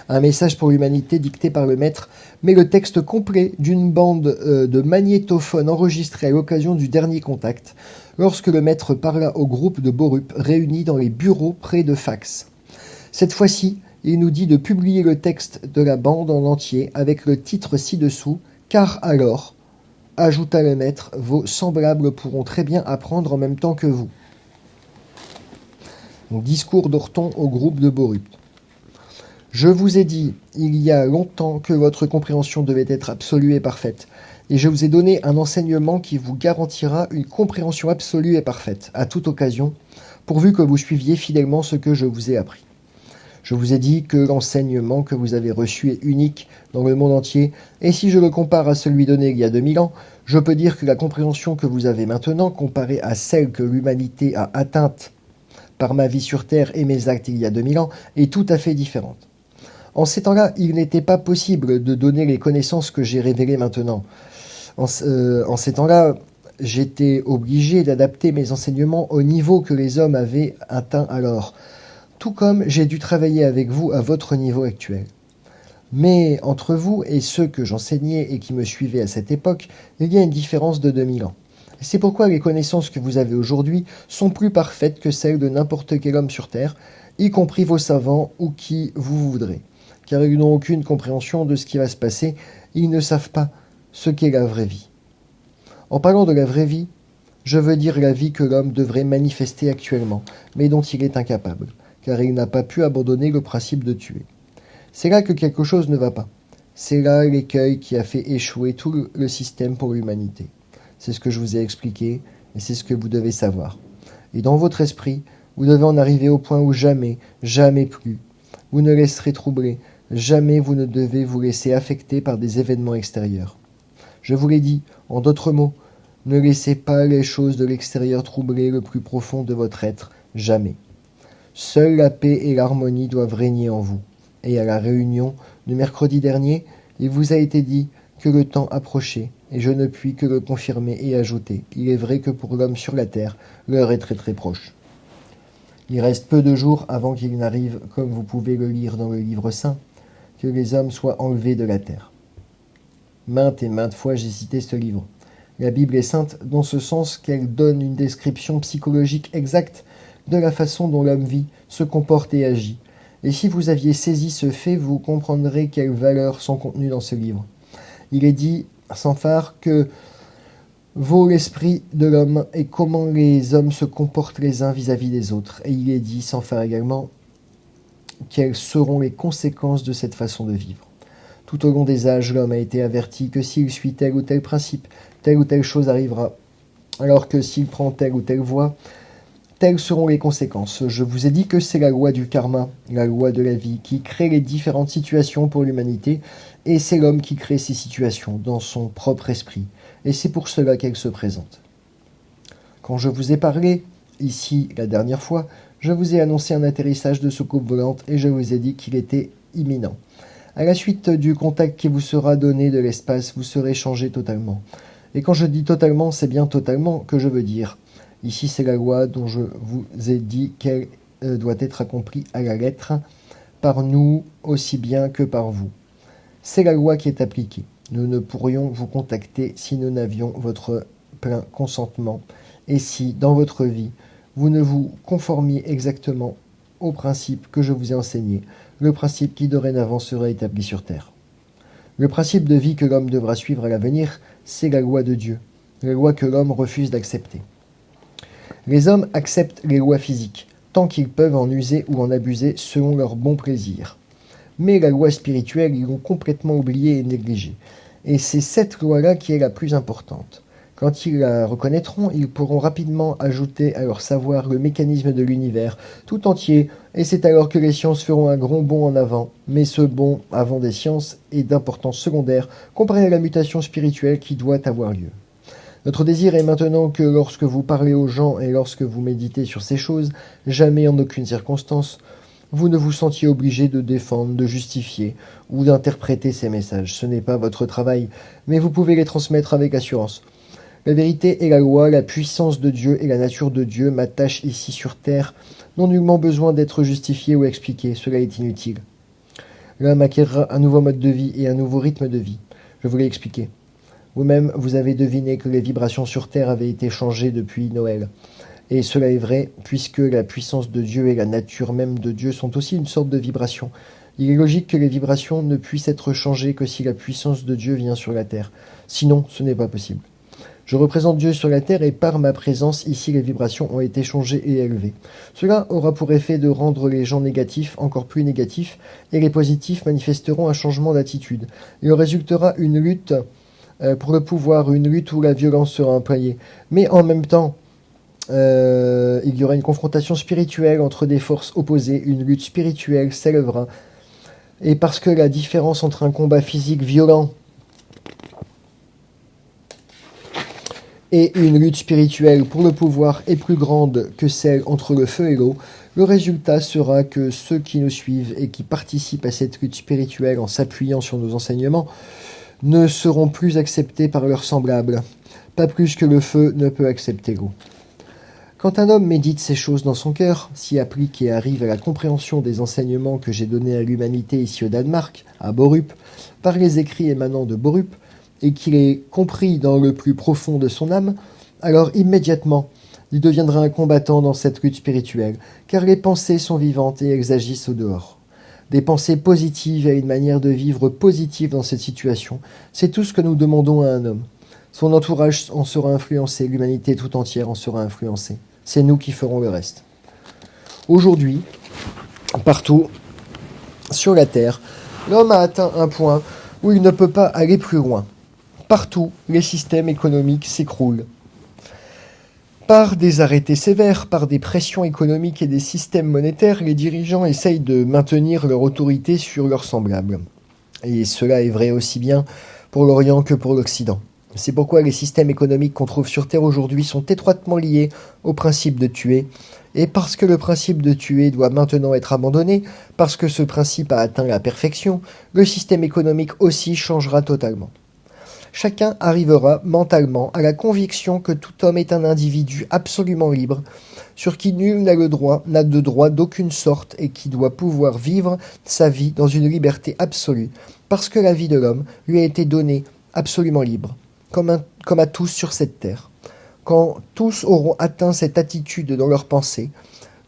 Un message pour l'humanité dicté par le maître, mais le texte complet d'une bande de magnétophones enregistrés à l'occasion du dernier contact, lorsque le maître parla au groupe de Borup réunis dans les bureaux près de Fax. Cette fois-ci, il nous dit de publier le texte de la bande en entier avec le titre ci-dessous, car alors, ajouta le maître, vos semblables pourront très bien apprendre en même temps que vous. Donc, discours d'Orton au groupe de Borup. Je vous ai dit, il y a longtemps, que votre compréhension devait être absolue et parfaite, et je vous ai donné un enseignement qui vous garantira une compréhension absolue et parfaite, à toute occasion, pourvu que vous suiviez fidèlement ce que je vous ai appris. Je vous ai dit que l'enseignement que vous avez reçu est unique dans le monde entier, et si je le compare à celui donné il y a 2000 ans, je peux dire que la compréhension que vous avez maintenant, comparée à celle que l'humanité a atteinte par ma vie sur Terre et mes actes il y a 2000 ans, est tout à fait différente. En ces temps-là, il n'était pas possible de donner les connaissances que j'ai révélées maintenant. En ces temps-là, j'étais obligé d'adapter mes enseignements au niveau que les hommes avaient atteint alors, tout comme j'ai dû travailler avec vous à votre niveau actuel. Mais entre vous et ceux que j'enseignais et qui me suivaient à cette époque, il y a une différence de 2000 ans. C'est pourquoi les connaissances que vous avez aujourd'hui sont plus parfaites que celles de n'importe quel homme sur Terre, y compris vos savants ou qui vous voudrez. Car ils n'ont aucune compréhension de ce qui va se passer, ils ne savent pas ce qu'est la vraie vie. En parlant de la vraie vie, je veux dire la vie que l'homme devrait manifester actuellement, mais dont il est incapable, car il n'a pas pu abandonner le principe de tuer. C'est là que quelque chose ne va pas. C'est là l'écueil qui a fait échouer tout le système pour l'humanité. C'est ce que je vous ai expliqué, et c'est ce que vous devez savoir. Et dans votre esprit, vous devez en arriver au point où jamais, jamais plus, vous ne laisserez troubler, jamais vous ne devez vous laisser affecter par des événements extérieurs. Je vous l'ai dit, en d'autres mots, ne laissez pas les choses de l'extérieur troubler le plus profond de votre être, jamais. Seule la paix et l'harmonie doivent régner en vous. Et à la réunion de mercredi dernier, il vous a été dit que le temps approchait, et je ne puis que le confirmer et ajouter. Il est vrai que pour l'homme sur la terre, l'heure est très très proche. Il reste peu de jours avant qu'il n'arrive, comme vous pouvez le lire dans le livre saint, que les hommes soient enlevés de la terre. Maintes et maintes fois j'ai cité ce livre. La Bible est sainte dans ce sens qu'elle donne une description psychologique exacte de la façon dont l'homme vit, se comporte et agit. Et si vous aviez saisi ce fait, vous comprendrez quelles valeurs sont contenues dans ce livre. Il est dit, sans phare, que vaut l'esprit de l'homme et comment les hommes se comportent les uns vis-à-vis des autres. Et il est dit, sans phare également, quelles seront les conséquences de cette façon de vivre. Tout au long des âges, l'homme a été averti que s'il suit tel ou tel principe, telle ou telle chose arrivera, alors que s'il prend telle ou telle voie, telles seront les conséquences. Je vous ai dit que c'est la loi du karma, la loi de la vie, qui crée les différentes situations pour l'humanité, et c'est l'homme qui crée ces situations dans son propre esprit, et c'est pour cela qu'elles se présentent. Quand je vous ai parlé, ici, la dernière fois, je vous ai annoncé un atterrissage de soucoupe volante et je vous ai dit qu'il était imminent. À la suite du contact qui vous sera donné de l'espace, vous serez changé totalement. Et quand je dis totalement, c'est bien totalement que je veux dire. Ici, c'est la loi dont je vous ai dit qu'elle doit être accomplie à la lettre, par nous aussi bien que par vous. C'est la loi qui est appliquée. Nous ne pourrions vous contacter si nous n'avions votre plein consentement, et si, dans votre vie, vous ne vous conformiez exactement au principe que je vous ai enseigné, le principe qui dorénavant sera établi sur terre. Le principe de vie que l'homme devra suivre à l'avenir, c'est la loi de Dieu, la loi que l'homme refuse d'accepter. Les hommes acceptent les lois physiques, tant qu'ils peuvent en user ou en abuser selon leur bon plaisir. Mais la loi spirituelle, ils l'ont complètement oubliée et négligée. Et c'est cette loi-là qui est la plus importante. Quand ils la reconnaîtront, ils pourront rapidement ajouter à leur savoir le mécanisme de l'univers tout entier, et c'est alors que les sciences feront un grand bond en avant. Mais ce bond avant des sciences est d'importance secondaire comparé à la mutation spirituelle qui doit avoir lieu. Notre désir est maintenant que lorsque vous parlez aux gens et lorsque vous méditez sur ces choses, jamais en aucune circonstance, vous ne vous sentiez obligé de défendre, de justifier ou d'interpréter ces messages. Ce n'est pas votre travail, mais vous pouvez les transmettre avec assurance. La vérité et la loi, la puissance de Dieu et la nature de Dieu m'attachent ici sur terre, n'ont nullement besoin d'être justifiés ou expliqués, cela est inutile. L'homme acquérera un nouveau mode de vie et un nouveau rythme de vie. Je vous l'ai expliqué. Vous-même, vous avez deviné que les vibrations sur terre avaient été changées depuis Noël. Et cela est vrai, puisque la puissance de Dieu et la nature même de Dieu sont aussi une sorte de vibration. Il est logique que les vibrations ne puissent être changées que si la puissance de Dieu vient sur la terre. Sinon, ce n'est pas possible. Je représente Dieu sur la terre et par ma présence ici les vibrations ont été changées et élevées. Cela aura pour effet de rendre les gens négatifs encore plus négatifs et les positifs manifesteront un changement d'attitude. Il en résultera une lutte pour le pouvoir, une lutte où la violence sera employée. Mais en même temps, il y aura une confrontation spirituelle entre des forces opposées, une lutte spirituelle s'élèvera. Et parce que la différence entre un combat physique violent et une lutte spirituelle pour le pouvoir est plus grande que celle entre le feu et l'eau, le résultat sera que ceux qui nous suivent et qui participent à cette lutte spirituelle en s'appuyant sur nos enseignements ne seront plus acceptés par leurs semblables, pas plus que le feu ne peut accepter l'eau. Quand un homme médite ces choses dans son cœur, s'y applique et arrive à la compréhension des enseignements que j'ai donnés à l'humanité ici au Danemark, à Borup, par les écrits émanant de Borup, et qu'il est compris dans le plus profond de son âme, alors immédiatement, il deviendra un combattant dans cette lutte spirituelle, car les pensées sont vivantes et elles agissent au dehors. Des pensées positives et une manière de vivre positive dans cette situation, c'est tout ce que nous demandons à un homme. Son entourage en sera influencé, l'humanité tout entière en sera influencée. C'est nous qui ferons le reste. Aujourd'hui, partout, sur la Terre, l'homme a atteint un point où il ne peut pas aller plus loin. Partout, les systèmes économiques s'écroulent. Par des arrêtés sévères, par des pressions économiques et des systèmes monétaires, les dirigeants essayent de maintenir leur autorité sur leurs semblables. Et cela est vrai aussi bien pour l'Orient que pour l'Occident. C'est pourquoi les systèmes économiques qu'on trouve sur Terre aujourd'hui sont étroitement liés au principe de tuer. Et parce que le principe de tuer doit maintenant être abandonné, parce que ce principe a atteint la perfection, le système économique aussi changera totalement. Chacun arrivera mentalement à la conviction que tout homme est un individu absolument libre, sur qui nul n'a de droit d'aucune sorte et qui doit pouvoir vivre sa vie dans une liberté absolue, parce que la vie de l'homme lui a été donnée absolument libre, comme à tous sur cette terre. Quand tous auront atteint cette attitude dans leur pensée,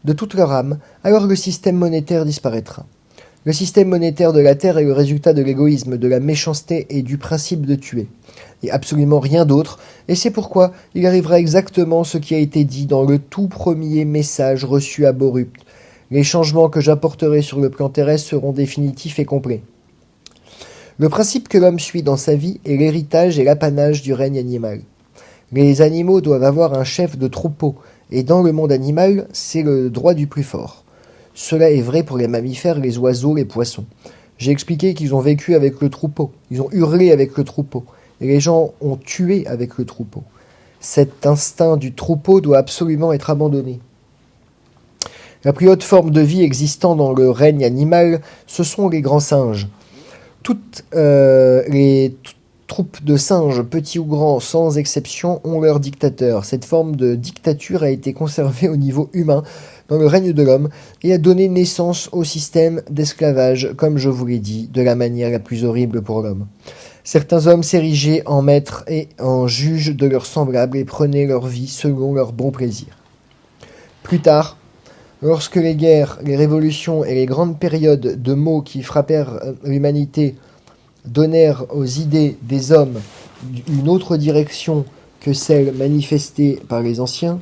de toute leur âme, alors le système monétaire disparaîtra. Le système monétaire de la Terre est le résultat de l'égoïsme, de la méchanceté et du principe de tuer, et absolument rien d'autre, et c'est pourquoi il arrivera exactement ce qui a été dit dans le tout premier message reçu à Borup. Les changements que j'apporterai sur le plan terrestre seront définitifs et complets. Le principe que l'homme suit dans sa vie est l'héritage et l'apanage du règne animal. Les animaux doivent avoir un chef de troupeau, et dans le monde animal, c'est le droit du plus fort. Cela est vrai pour les mammifères, les oiseaux, les poissons. J'ai expliqué qu'ils ont vécu avec le troupeau, ils ont hurlé avec le troupeau, et les gens ont tué avec le troupeau. Cet instinct du troupeau doit absolument être abandonné. La plus haute forme de vie existant dans le règne animal, ce sont les grands singes. Toutes les troupes de singes, petits ou grands, sans exception, ont leur dictateur. Cette forme de dictature a été conservée au niveau humain dans le règne de l'homme et a donné naissance au système d'esclavage, comme je vous l'ai dit, de la manière la plus horrible pour l'homme. Certains hommes s'érigeaient en maîtres et en juges de leurs semblables et prenaient leur vie selon leur bon plaisir. Plus tard, lorsque les guerres, les révolutions et les grandes périodes de maux qui frappèrent l'humanité donnèrent aux idées des hommes une autre direction que celle manifestée par les anciens,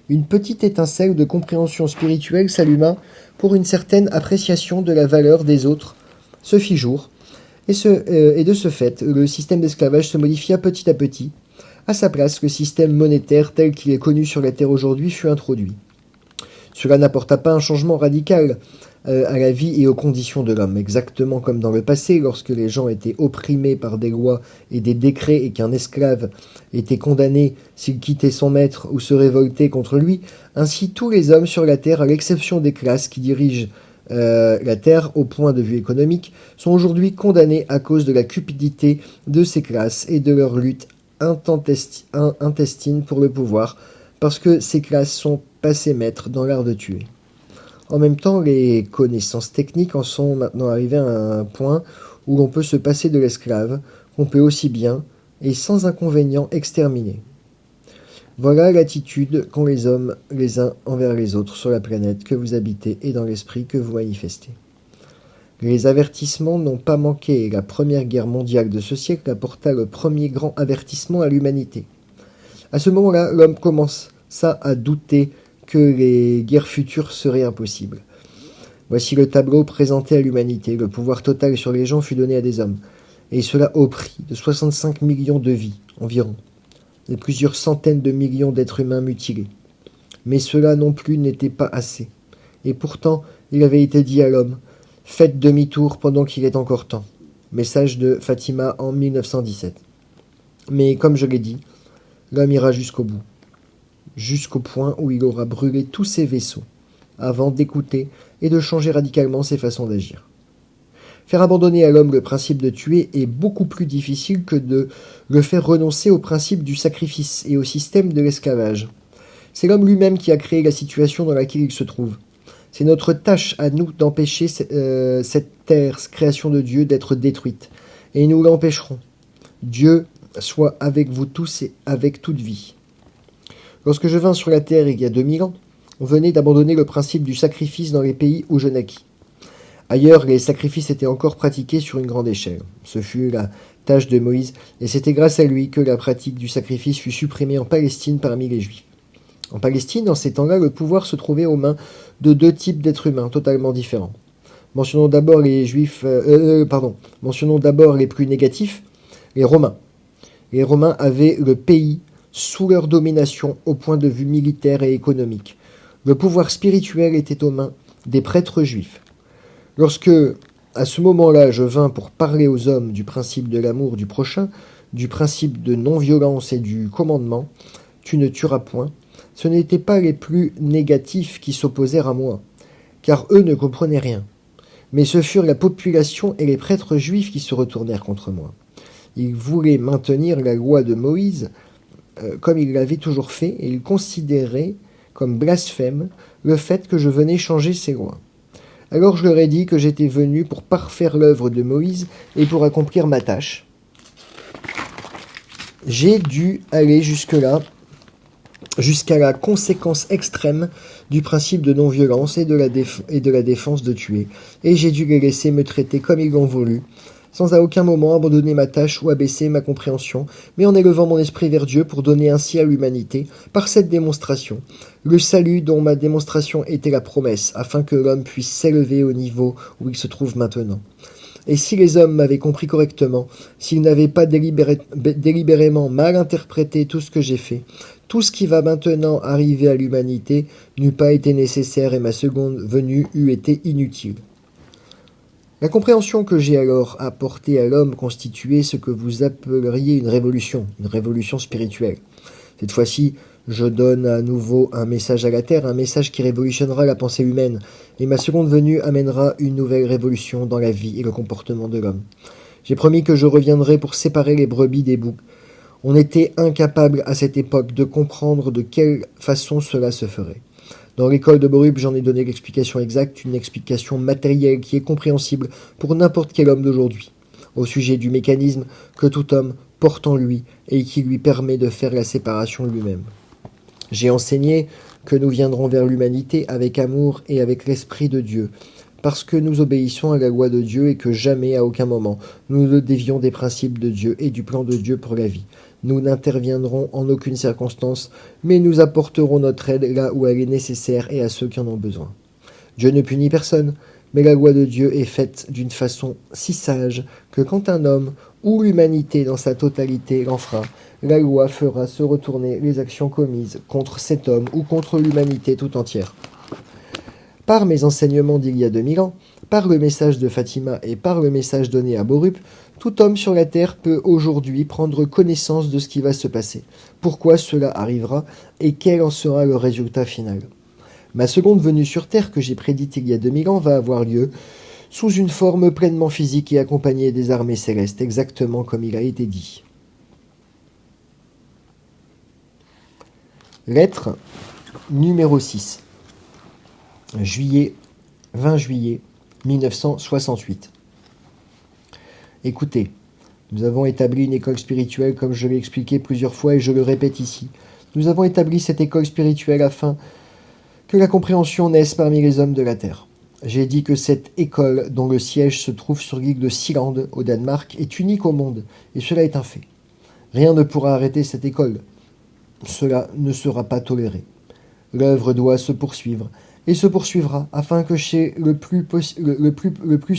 une petite étincelle de compréhension spirituelle s'alluma pour une certaine appréciation de la valeur des autres, se fit jour, et de ce fait, le système d'esclavage se modifia petit à petit. À sa place, le système monétaire tel qu'il est connu sur la Terre aujourd'hui fut introduit. Cela n'apporta pas un changement radical à la vie et aux conditions de l'homme, exactement comme dans le passé, lorsque les gens étaient opprimés par des lois et des décrets et qu'un esclave était condamné s'il quittait son maître ou se révoltait contre lui. Ainsi, tous les hommes sur la Terre, à l'exception des classes qui dirigent la Terre au point de vue économique, sont aujourd'hui condamnés à cause de la cupidité de ces classes et de leur lutte intestine pour le pouvoir, parce que ces classes sont passées maîtres dans l'art de tuer. En même temps, les connaissances techniques en sont maintenant arrivées à un point où l'on peut se passer de l'esclave, qu'on peut aussi bien, et sans inconvénient, exterminer. Voilà l'attitude qu'ont les hommes les uns envers les autres sur la planète que vous habitez et dans l'esprit que vous manifestez. Les avertissements n'ont pas manqué et la Première Guerre mondiale de ce siècle apporta le premier grand avertissement à l'humanité. À ce moment-là, l'homme commença à douter que les guerres futures seraient impossibles. Voici le tableau présenté à l'humanité. Le pouvoir total sur les gens fut donné à des hommes, et cela au prix de 65 millions de vies environ, et plusieurs centaines de millions d'êtres humains mutilés. Mais cela non plus n'était pas assez. Et pourtant, il avait été dit à l'homme, « Faites demi-tour pendant qu'il est encore temps ». Message de Fatima en 1917. Mais comme je l'ai dit, l'homme ira jusqu'au bout, jusqu'au point où il aura brûlé tous ses vaisseaux, avant d'écouter et de changer radicalement ses façons d'agir. Faire abandonner à l'homme le principe de tuer est beaucoup plus difficile que de le faire renoncer au principe du sacrifice et au système de l'esclavage. C'est l'homme lui-même qui a créé la situation dans laquelle il se trouve. C'est notre tâche à nous d'empêcher cette terre, création de Dieu, d'être détruite. Et nous l'empêcherons. Dieu soit avec vous tous et avec toute vie. Lorsque je vins sur la terre il y a 2000 ans, on venait d'abandonner le principe du sacrifice dans les pays où je naquis. Ailleurs, les sacrifices étaient encore pratiqués sur une grande échelle. Ce fut la tâche de Moïse, et c'était grâce à lui que la pratique du sacrifice fut supprimée en Palestine parmi les Juifs. En Palestine, en ces temps-là, le pouvoir se trouvait aux mains de deux types d'êtres humains totalement différents. Mentionnons d'abord les plus négatifs, les Romains. Les Romains avaient le pays sous leur domination au point de vue militaire et économique. Le pouvoir spirituel était aux mains des prêtres juifs. Lorsque, à ce moment-là, je vins pour parler aux hommes du principe de l'amour du prochain, du principe de non-violence et du commandement, tu ne tueras point, ce n'étaient pas les plus négatifs qui s'opposèrent à moi, car eux ne comprenaient rien. Mais ce furent la population et les prêtres juifs qui se retournèrent contre moi. Ils voulaient maintenir la loi de Moïse comme ils l'avaient toujours fait, et ils considéraient comme blasphème le fait que je venais changer ces lois. Alors je leur ai dit que j'étais venu pour parfaire l'œuvre de Moïse et pour accomplir ma tâche. J'ai dû aller jusque-là, jusqu'à la conséquence extrême du principe de non-violence et de la défense de tuer, et j'ai dû les laisser me traiter comme ils l'ont voulu, sans à aucun moment abandonner ma tâche ou abaisser ma compréhension, mais en élevant mon esprit vers Dieu pour donner ainsi à l'humanité, par cette démonstration, le salut dont ma démonstration était la promesse, afin que l'homme puisse s'élever au niveau où il se trouve maintenant. Et si les hommes m'avaient compris correctement, s'ils n'avaient pas délibérément mal interprété tout ce que j'ai fait, tout ce qui va maintenant arriver à l'humanité n'eût pas été nécessaire et ma seconde venue eût été inutile. La compréhension que j'ai alors apportée à l'homme constituait ce que vous appelleriez une révolution spirituelle. Cette fois-ci, je donne à nouveau un message à la Terre, un message qui révolutionnera la pensée humaine, et ma seconde venue amènera une nouvelle révolution dans la vie et le comportement de l'homme. J'ai promis que je reviendrai pour séparer les brebis des boucs. On était incapable à cette époque de comprendre de quelle façon cela se ferait. Dans l'école de Borup, j'en ai donné l'explication exacte, une explication matérielle qui est compréhensible pour n'importe quel homme d'aujourd'hui, au sujet du mécanisme que tout homme porte en lui et qui lui permet de faire la séparation lui-même. J'ai enseigné que nous viendrons vers l'humanité avec amour et avec l'Esprit de Dieu, parce que nous obéissons à la loi de Dieu et que jamais, à aucun moment, nous ne dévions des principes de Dieu et du plan de Dieu pour la vie. Nous n'interviendrons en aucune circonstance, mais nous apporterons notre aide là où elle est nécessaire et à ceux qui en ont besoin. Dieu ne punit personne, mais la loi de Dieu est faite d'une façon si sage que quand un homme ou l'humanité dans sa totalité l'enfreint, la loi fera se retourner les actions commises contre cet homme ou contre l'humanité tout entière. Par mes enseignements d'il y a 2000 ans, par le message de Fatima et par le message donné à Borup, tout homme sur la terre peut aujourd'hui prendre connaissance de ce qui va se passer, pourquoi cela arrivera et quel en sera le résultat final. Ma seconde venue sur terre que j'ai prédite il y a 2000 ans va avoir lieu sous une forme pleinement physique et accompagnée des armées célestes, exactement comme il a été dit. Lettre numéro 6. 20 juillet 1968. Écoutez, nous avons établi une école spirituelle comme je l'ai expliqué plusieurs fois et je le répète ici. Nous avons établi cette école spirituelle afin que la compréhension naisse parmi les hommes de la Terre. J'ai dit que cette école, dont le siège se trouve sur l'île de Sealand, au Danemark, est unique au monde, et cela est un fait. Rien ne pourra arrêter cette école. Cela ne sera pas toléré. L'œuvre doit se poursuivre, et se poursuivra, afin que chez le plus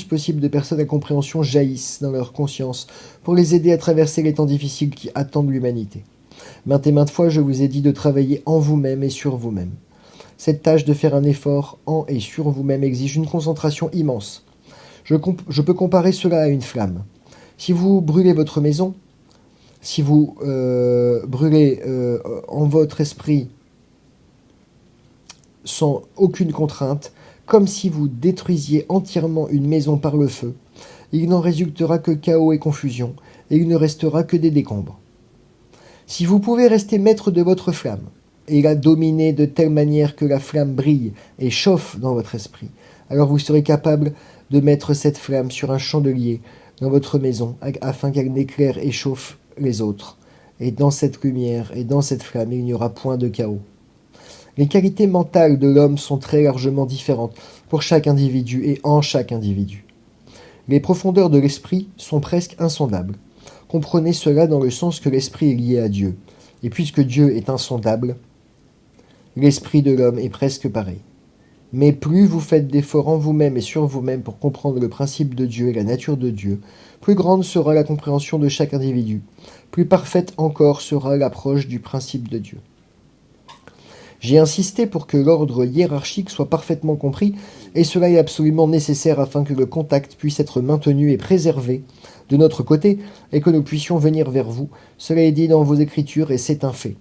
possible de personnes à compréhension jaillissent dans leur conscience, pour les aider à traverser les temps difficiles qui attendent l'humanité. Maintes et maintes fois, je vous ai dit de travailler en vous-même et sur vous-même. Cette tâche de faire un effort en et sur vous-même exige une concentration immense. Je peux comparer cela à une flamme. Si vous brûlez votre maison, si vous brûlez en votre esprit sans aucune contrainte, comme si vous détruisiez entièrement une maison par le feu, il n'en résultera que chaos et confusion, et il ne restera que des décombres. Si vous pouvez rester maître de votre flamme, et la dominer de telle manière que la flamme brille et chauffe dans votre esprit, alors vous serez capable de mettre cette flamme sur un chandelier dans votre maison, afin qu'elle n'éclaire et chauffe les autres. Et dans cette lumière et dans cette flamme, il n'y aura point de chaos. Les qualités mentales de l'homme sont très largement différentes pour chaque individu et en chaque individu. Les profondeurs de l'esprit sont presque insondables. Comprenez cela dans le sens que l'esprit est lié à Dieu. Et puisque Dieu est insondable, l'esprit de l'homme est presque pareil. Mais plus vous faites d'efforts en vous-même et sur vous-même pour comprendre le principe de Dieu et la nature de Dieu, plus grande sera la compréhension de chaque individu, plus parfaite encore sera l'approche du principe de Dieu. J'ai insisté pour que l'ordre hiérarchique soit parfaitement compris, et cela est absolument nécessaire afin que le contact puisse être maintenu et préservé de notre côté, et que nous puissions venir vers vous. Cela est dit dans vos Écritures, et c'est un fait.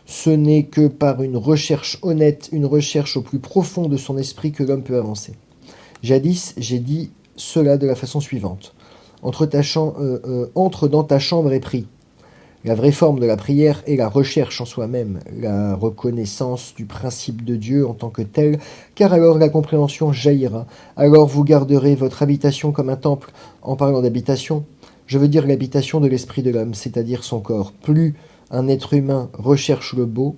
Ce n'est que par une recherche honnête, une recherche au plus profond de son esprit que l'homme peut avancer. Jadis, j'ai dit cela de la façon suivante. Entre dans ta chambre et prie. La vraie forme de la prière est la recherche en soi-même, la reconnaissance du principe de Dieu en tant que tel, car alors la compréhension jaillira. Alors vous garderez votre habitation comme un temple. En parlant d'habitation, je veux dire l'habitation de l'esprit de l'homme, c'est-à-dire son corps. Plus un être humain recherche le beau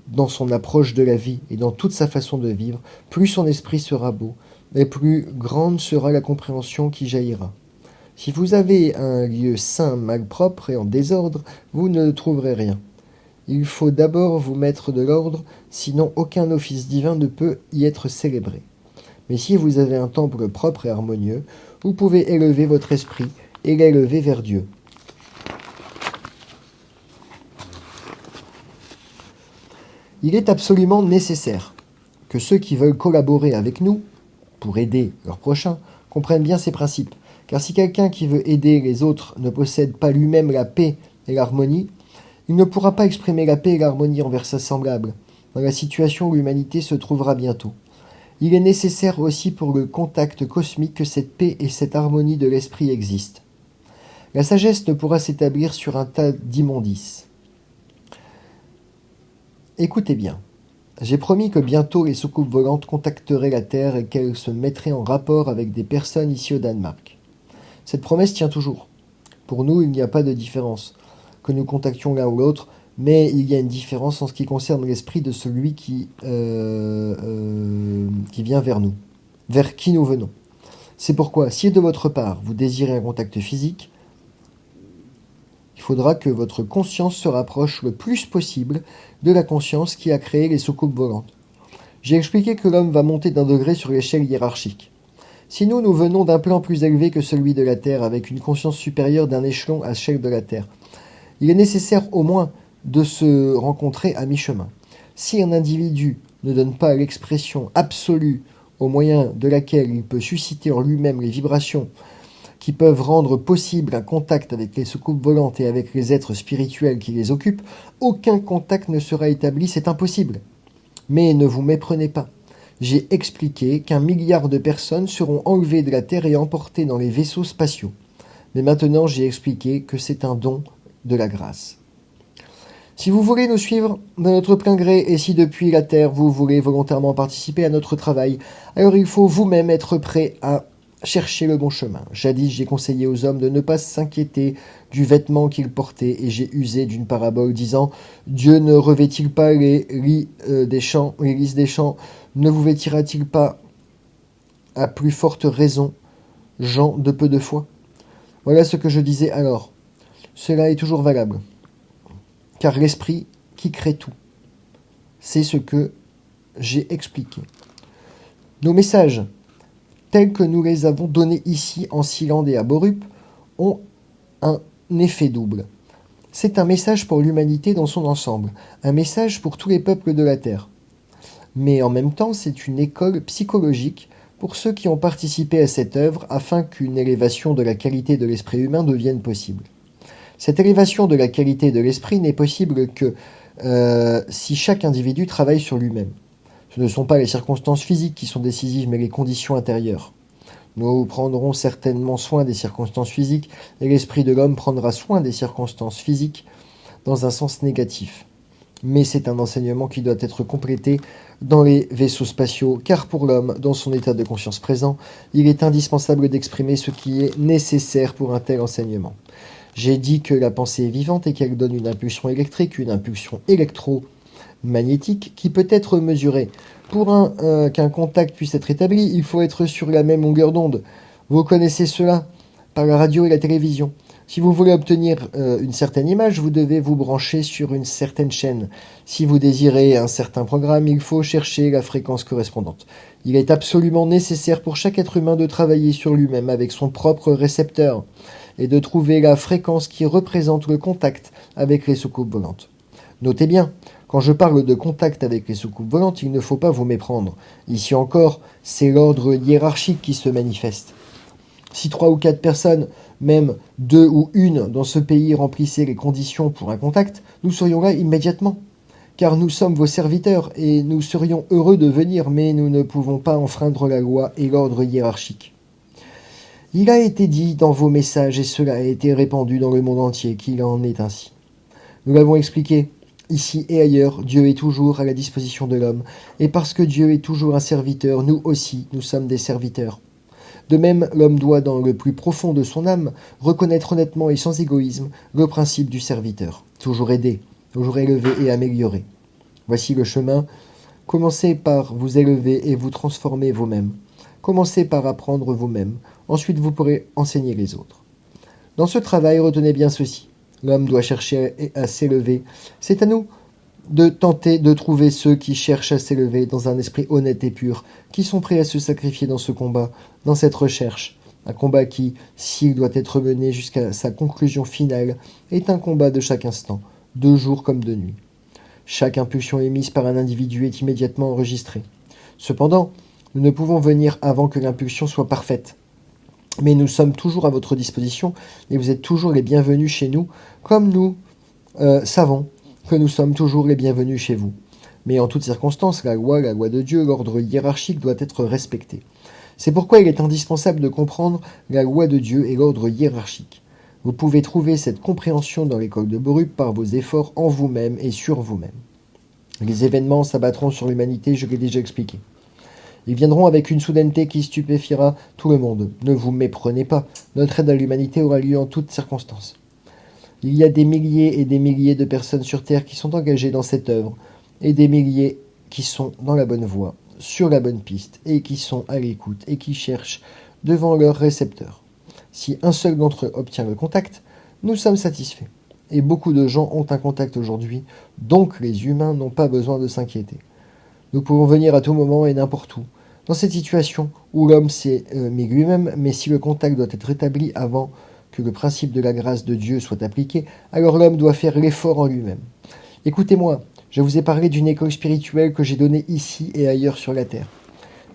dans son approche de la vie et dans toute sa façon de vivre, plus son esprit sera beau, et plus grande sera la compréhension qui jaillira. Si vous avez un lieu saint malpropre et en désordre, vous ne trouverez rien. Il faut d'abord vous mettre de l'ordre, sinon aucun office divin ne peut y être célébré. Mais si vous avez un temple propre et harmonieux, vous pouvez élever votre esprit et l'élever vers Dieu. Il est absolument nécessaire que ceux qui veulent collaborer avec nous, pour aider leurs prochains, comprennent bien ces principes. Car si quelqu'un qui veut aider les autres ne possède pas lui-même la paix et l'harmonie, il ne pourra pas exprimer la paix et l'harmonie envers ses semblables, dans la situation où l'humanité se trouvera bientôt. Il est nécessaire aussi pour le contact cosmique que cette paix et cette harmonie de l'esprit existent. La sagesse ne pourra s'établir sur un tas d'immondices. Écoutez bien. J'ai promis que bientôt les soucoupes volantes contacteraient la Terre et qu'elles se mettraient en rapport avec des personnes ici au Danemark. Cette promesse tient toujours. Pour nous, il n'y a pas de différence, que nous contactions l'un ou l'autre, mais il y a une différence en ce qui concerne l'esprit de celui qui vient vers nous, vers qui nous venons. C'est pourquoi, si de votre part vous désirez un contact physique, il faudra que votre conscience se rapproche le plus possible de la conscience qui a créé les soucoupes volantes. J'ai expliqué que l'homme va monter d'un degré sur l'échelle hiérarchique. Si nous venons d'un plan plus élevé que celui de la Terre, avec une conscience supérieure d'un échelon à celle de la Terre, il est nécessaire au moins de se rencontrer à mi-chemin. Si un individu ne donne pas l'expression absolue au moyen de laquelle il peut susciter en lui-même les vibrations qui peuvent rendre possible un contact avec les soucoupes volantes et avec les êtres spirituels qui les occupent, aucun contact ne sera établi, c'est impossible. Mais ne vous méprenez pas. J'ai expliqué qu'1 milliard de personnes seront enlevées de la Terre et emportées dans les vaisseaux spatiaux. Mais maintenant, j'ai expliqué que c'est un don de la grâce. Si vous voulez nous suivre de notre plein gré et si depuis la Terre vous voulez volontairement participer à notre travail, alors il faut vous-même être prêt à chercher le bon chemin. Jadis, j'ai conseillé aux hommes de ne pas s'inquiéter du vêtement qu'ils portaient et j'ai usé d'une parabole disant « Dieu ne revêt-il pas les lys des champs, ne vous vêtira-t-il pas à plus forte raison, gens de peu de foi ?» Voilà ce que je disais alors. Cela est toujours valable. Car l'esprit qui crée tout, c'est ce que j'ai expliqué. Nos messages, tels que nous les avons donnés ici en Sealand et à Borup, ont un effet double. C'est un message pour l'humanité dans son ensemble, un message pour tous les peuples de la Terre. Mais en même temps, c'est une école psychologique pour ceux qui ont participé à cette œuvre afin qu'une élévation de la qualité de l'esprit humain devienne possible. Cette élévation de la qualité de l'esprit n'est possible que si chaque individu travaille sur lui-même. Ce ne sont pas les circonstances physiques qui sont décisives, mais les conditions intérieures. Nous prendrons certainement soin des circonstances physiques, et l'esprit de l'homme prendra soin des circonstances physiques dans un sens négatif. Mais c'est un enseignement qui doit être complété dans les vaisseaux spatiaux, car pour l'homme, dans son état de conscience présent, il est indispensable d'exprimer ce qui est nécessaire pour un tel enseignement. J'ai dit que la pensée est vivante et qu'elle donne une impulsion électrique, une impulsion électromagnétique qui peut être mesurée. Pour qu'un contact puisse être établi, il faut être sur la même longueur d'onde. Vous connaissez cela par la radio et la télévision. Si vous voulez obtenir une certaine image, vous devez vous brancher sur une certaine chaîne. Si vous désirez un certain programme, il faut chercher la fréquence correspondante. Il est absolument nécessaire pour chaque être humain de travailler sur lui-même avec son propre récepteur et de trouver la fréquence qui représente le contact avec les soucoupes volantes. Notez bien, quand je parle de contact avec les soucoupes volantes, il ne faut pas vous méprendre. Ici encore, c'est l'ordre hiérarchique qui se manifeste. Si 3 ou 4 personnes, même 2 ou 1 dans ce pays remplissaient les conditions pour un contact, nous serions là immédiatement. Car nous sommes vos serviteurs et nous serions heureux de venir, mais nous ne pouvons pas enfreindre la loi et l'ordre hiérarchique. Il a été dit dans vos messages et cela a été répandu dans le monde entier qu'il en est ainsi. Nous l'avons expliqué. Ici et ailleurs, Dieu est toujours à la disposition de l'homme, et parce que Dieu est toujours un serviteur, nous aussi, nous sommes des serviteurs. De même, l'homme doit, dans le plus profond de son âme, reconnaître honnêtement et sans égoïsme le principe du serviteur. Toujours aider, toujours élever et améliorer. Voici le chemin. Commencez par vous élever et vous transformer vous-même. Commencez par apprendre vous-même, ensuite vous pourrez enseigner les autres. Dans ce travail, retenez bien ceci. L'homme doit chercher à s'élever. C'est à nous de tenter de trouver ceux qui cherchent à s'élever dans un esprit honnête et pur, qui sont prêts à se sacrifier dans ce combat, dans cette recherche. Un combat qui, s'il doit être mené jusqu'à sa conclusion finale, est un combat de chaque instant, de jour comme de nuit. Chaque impulsion émise par un individu est immédiatement enregistrée. Cependant, nous ne pouvons venir avant que l'impulsion soit parfaite. Mais nous sommes toujours à votre disposition et vous êtes toujours les bienvenus chez nous, comme nous savons que nous sommes toujours les bienvenus chez vous. Mais en toutes circonstances, la loi de Dieu, l'ordre hiérarchique doit être respecté. C'est pourquoi il est indispensable de comprendre la loi de Dieu et l'ordre hiérarchique. Vous pouvez trouver cette compréhension dans l'école de Borup par vos efforts en vous-même et sur vous-même. Les événements s'abattront sur l'humanité, je l'ai déjà expliqué. Ils viendront avec une soudaineté qui stupéfiera tout le monde. Ne vous méprenez pas, notre aide à l'humanité aura lieu en toutes circonstances. Il y a des milliers et des milliers de personnes sur Terre qui sont engagées dans cette œuvre, et des milliers qui sont dans la bonne voie, sur la bonne piste, et qui sont à l'écoute, et qui cherchent devant leur récepteur. Si un seul d'entre eux obtient le contact, nous sommes satisfaits. Et beaucoup de gens ont un contact aujourd'hui, donc les humains n'ont pas besoin de s'inquiéter. Nous pouvons venir à tout moment et n'importe où, dans cette situation où l'homme s'est mis lui-même, mais si le contact doit être établi avant que le principe de la grâce de Dieu soit appliqué, alors l'homme doit faire l'effort en lui-même. Écoutez-moi, je vous ai parlé d'une école spirituelle que j'ai donnée ici et ailleurs sur la terre.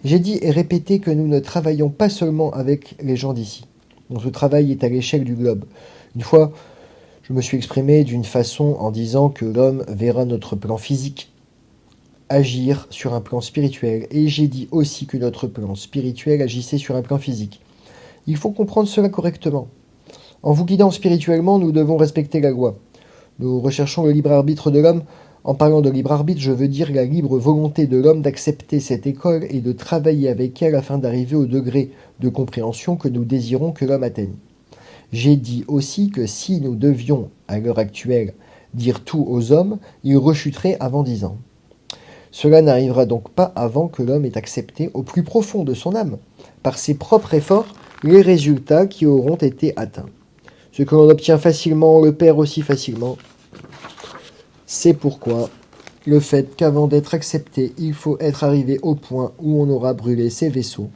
J'ai dit et répété que nous ne travaillons pas seulement avec les gens d'ici. Notre travail est à l'échelle du globe. Une fois, je me suis exprimé d'une façon en disant que l'homme verra notre plan physique agir sur un plan spirituel, et j'ai dit aussi que notre plan spirituel agissait sur un plan physique. Il faut comprendre cela correctement. En vous guidant spirituellement, nous devons respecter la loi. Nous recherchons le libre arbitre de l'homme. En parlant de libre arbitre, je veux dire la libre volonté de l'homme d'accepter cette école et de travailler avec elle afin d'arriver au degré de compréhension que nous désirons que l'homme atteigne. J'ai dit aussi que si nous devions, à l'heure actuelle, dire tout aux hommes, ils rechuteraient avant 10 ans. Cela n'arrivera donc pas avant que l'homme ait accepté au plus profond de son âme, par ses propres efforts, les résultats qui auront été atteints. Ce que l'on obtient facilement, on le perd aussi facilement. C'est pourquoi le fait qu'avant d'être accepté, il faut être arrivé au point où on aura brûlé ses vaisseaux,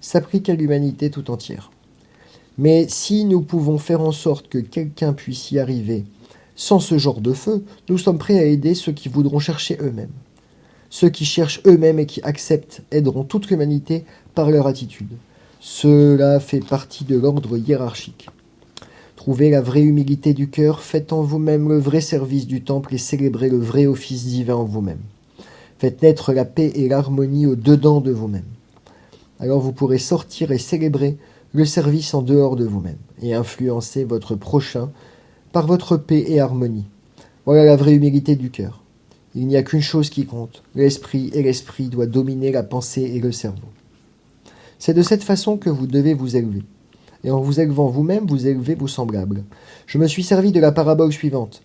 s'applique à l'humanité tout entière. Mais si nous pouvons faire en sorte que quelqu'un puisse y arriver sans ce genre de feu, nous sommes prêts à aider ceux qui voudront chercher eux-mêmes. Ceux qui cherchent eux-mêmes et qui acceptent aideront toute l'humanité par leur attitude. Cela fait partie de l'ordre hiérarchique. Trouvez la vraie humilité du cœur, faites en vous-même le vrai service du temple et célébrez le vrai office divin en vous-même. Faites naître la paix et l'harmonie au-dedans de vous-même. Alors vous pourrez sortir et célébrer le service en dehors de vous-même et influencer votre prochain par votre paix et harmonie. Voilà la vraie humilité du cœur. Il n'y a qu'une chose qui compte, l'esprit, et l'esprit doit dominer la pensée et le cerveau. C'est de cette façon que vous devez vous élever. Et en vous élevant vous-même, vous élevez vos semblables. Je me suis servi de la parabole suivante.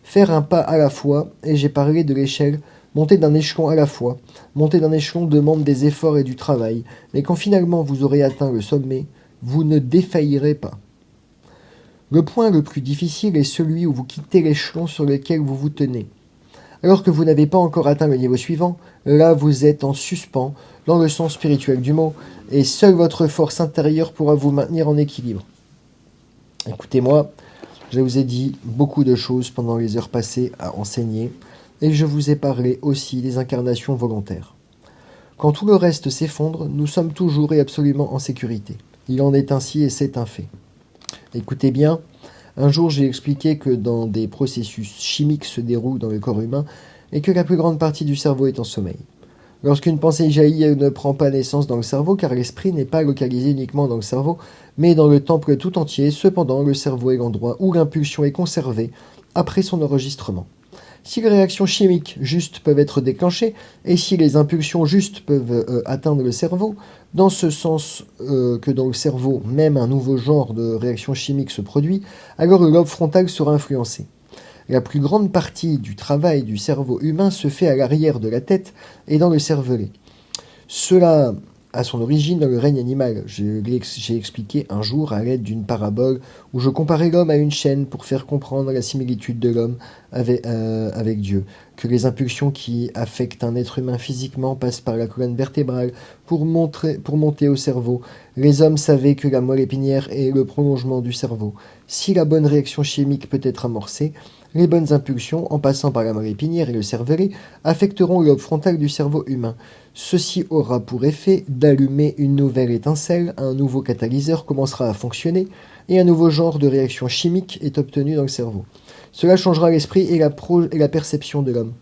Faire un pas à la fois, et j'ai parlé de l'échelle, monter d'un échelon à la fois. Monter d'un échelon demande des efforts et du travail, mais quand finalement vous aurez atteint le sommet, vous ne défaillirez pas. Le point le plus difficile est celui où vous quittez l'échelon sur lequel vous vous tenez. Alors que vous n'avez pas encore atteint le niveau suivant, là vous êtes en suspens, dans le sens spirituel du mot, et seule votre force intérieure pourra vous maintenir en équilibre. Écoutez-moi, je vous ai dit beaucoup de choses pendant les heures passées à enseigner, et je vous ai parlé aussi des incarnations volontaires. Quand tout le reste s'effondre, nous sommes toujours et absolument en sécurité. Il en est ainsi et c'est un fait. Écoutez bien, un jour j'ai expliqué que dans des processus chimiques se déroulent dans le corps humain et que la plus grande partie du cerveau est en sommeil. Lorsqu'une pensée jaillit, elle ne prend pas naissance dans le cerveau car l'esprit n'est pas localisé uniquement dans le cerveau, mais dans le temple tout entier. Cependant, le cerveau est l'endroit où l'impulsion est conservée après son enregistrement. Si les réactions chimiques justes peuvent être déclenchées, et si les impulsions justes peuvent atteindre le cerveau, dans ce sens que dans le cerveau, même un nouveau genre de réaction chimique se produit, alors le lobe frontal sera influencé. La plus grande partie du travail du cerveau humain se fait à l'arrière de la tête et dans le cervelet. Cela a son origine dans le règne animal. J'ai expliqué un jour à l'aide d'une parabole où je comparais l'homme à une chaîne pour faire comprendre la similitude de l'homme avec Dieu, que les impulsions qui affectent un être humain physiquement passent par la colonne vertébrale pour monter au cerveau. Les hommes savaient que la moelle épinière est le prolongement du cerveau. Si la bonne réaction chimique peut être amorcée, les bonnes impulsions, en passant par la moelle épinière et le cervelet, affecteront le lobe frontal du cerveau humain. Ceci aura pour effet d'allumer une nouvelle étincelle, un nouveau catalyseur commencera à fonctionner, et un nouveau genre de réaction chimique est obtenu dans le cerveau. Cela changera l'esprit et la perception de l'homme.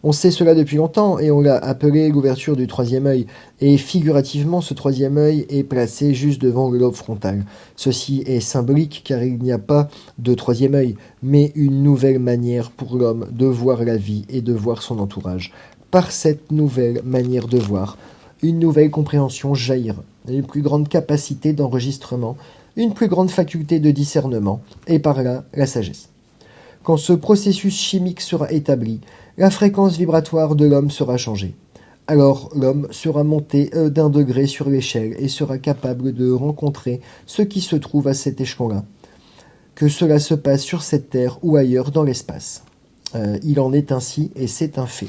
On sait cela depuis longtemps et on l'a appelé l'ouverture du troisième œil. Et figurativement, ce troisième œil est placé juste devant le lobe frontal. Ceci est symbolique car il n'y a pas de troisième œil, mais une nouvelle manière pour l'homme de voir la vie et de voir son entourage. Par cette nouvelle manière de voir, une nouvelle compréhension jaillira, une plus grande capacité d'enregistrement, une plus grande faculté de discernement, et par là, la sagesse. Quand ce processus chimique sera établi, la fréquence vibratoire de l'homme sera changée. Alors l'homme sera monté d'un degré sur l'échelle et sera capable de rencontrer ce qui se trouve à cet échelon-là. Que cela se passe sur cette terre ou ailleurs dans l'espace. Il en est ainsi et c'est un fait.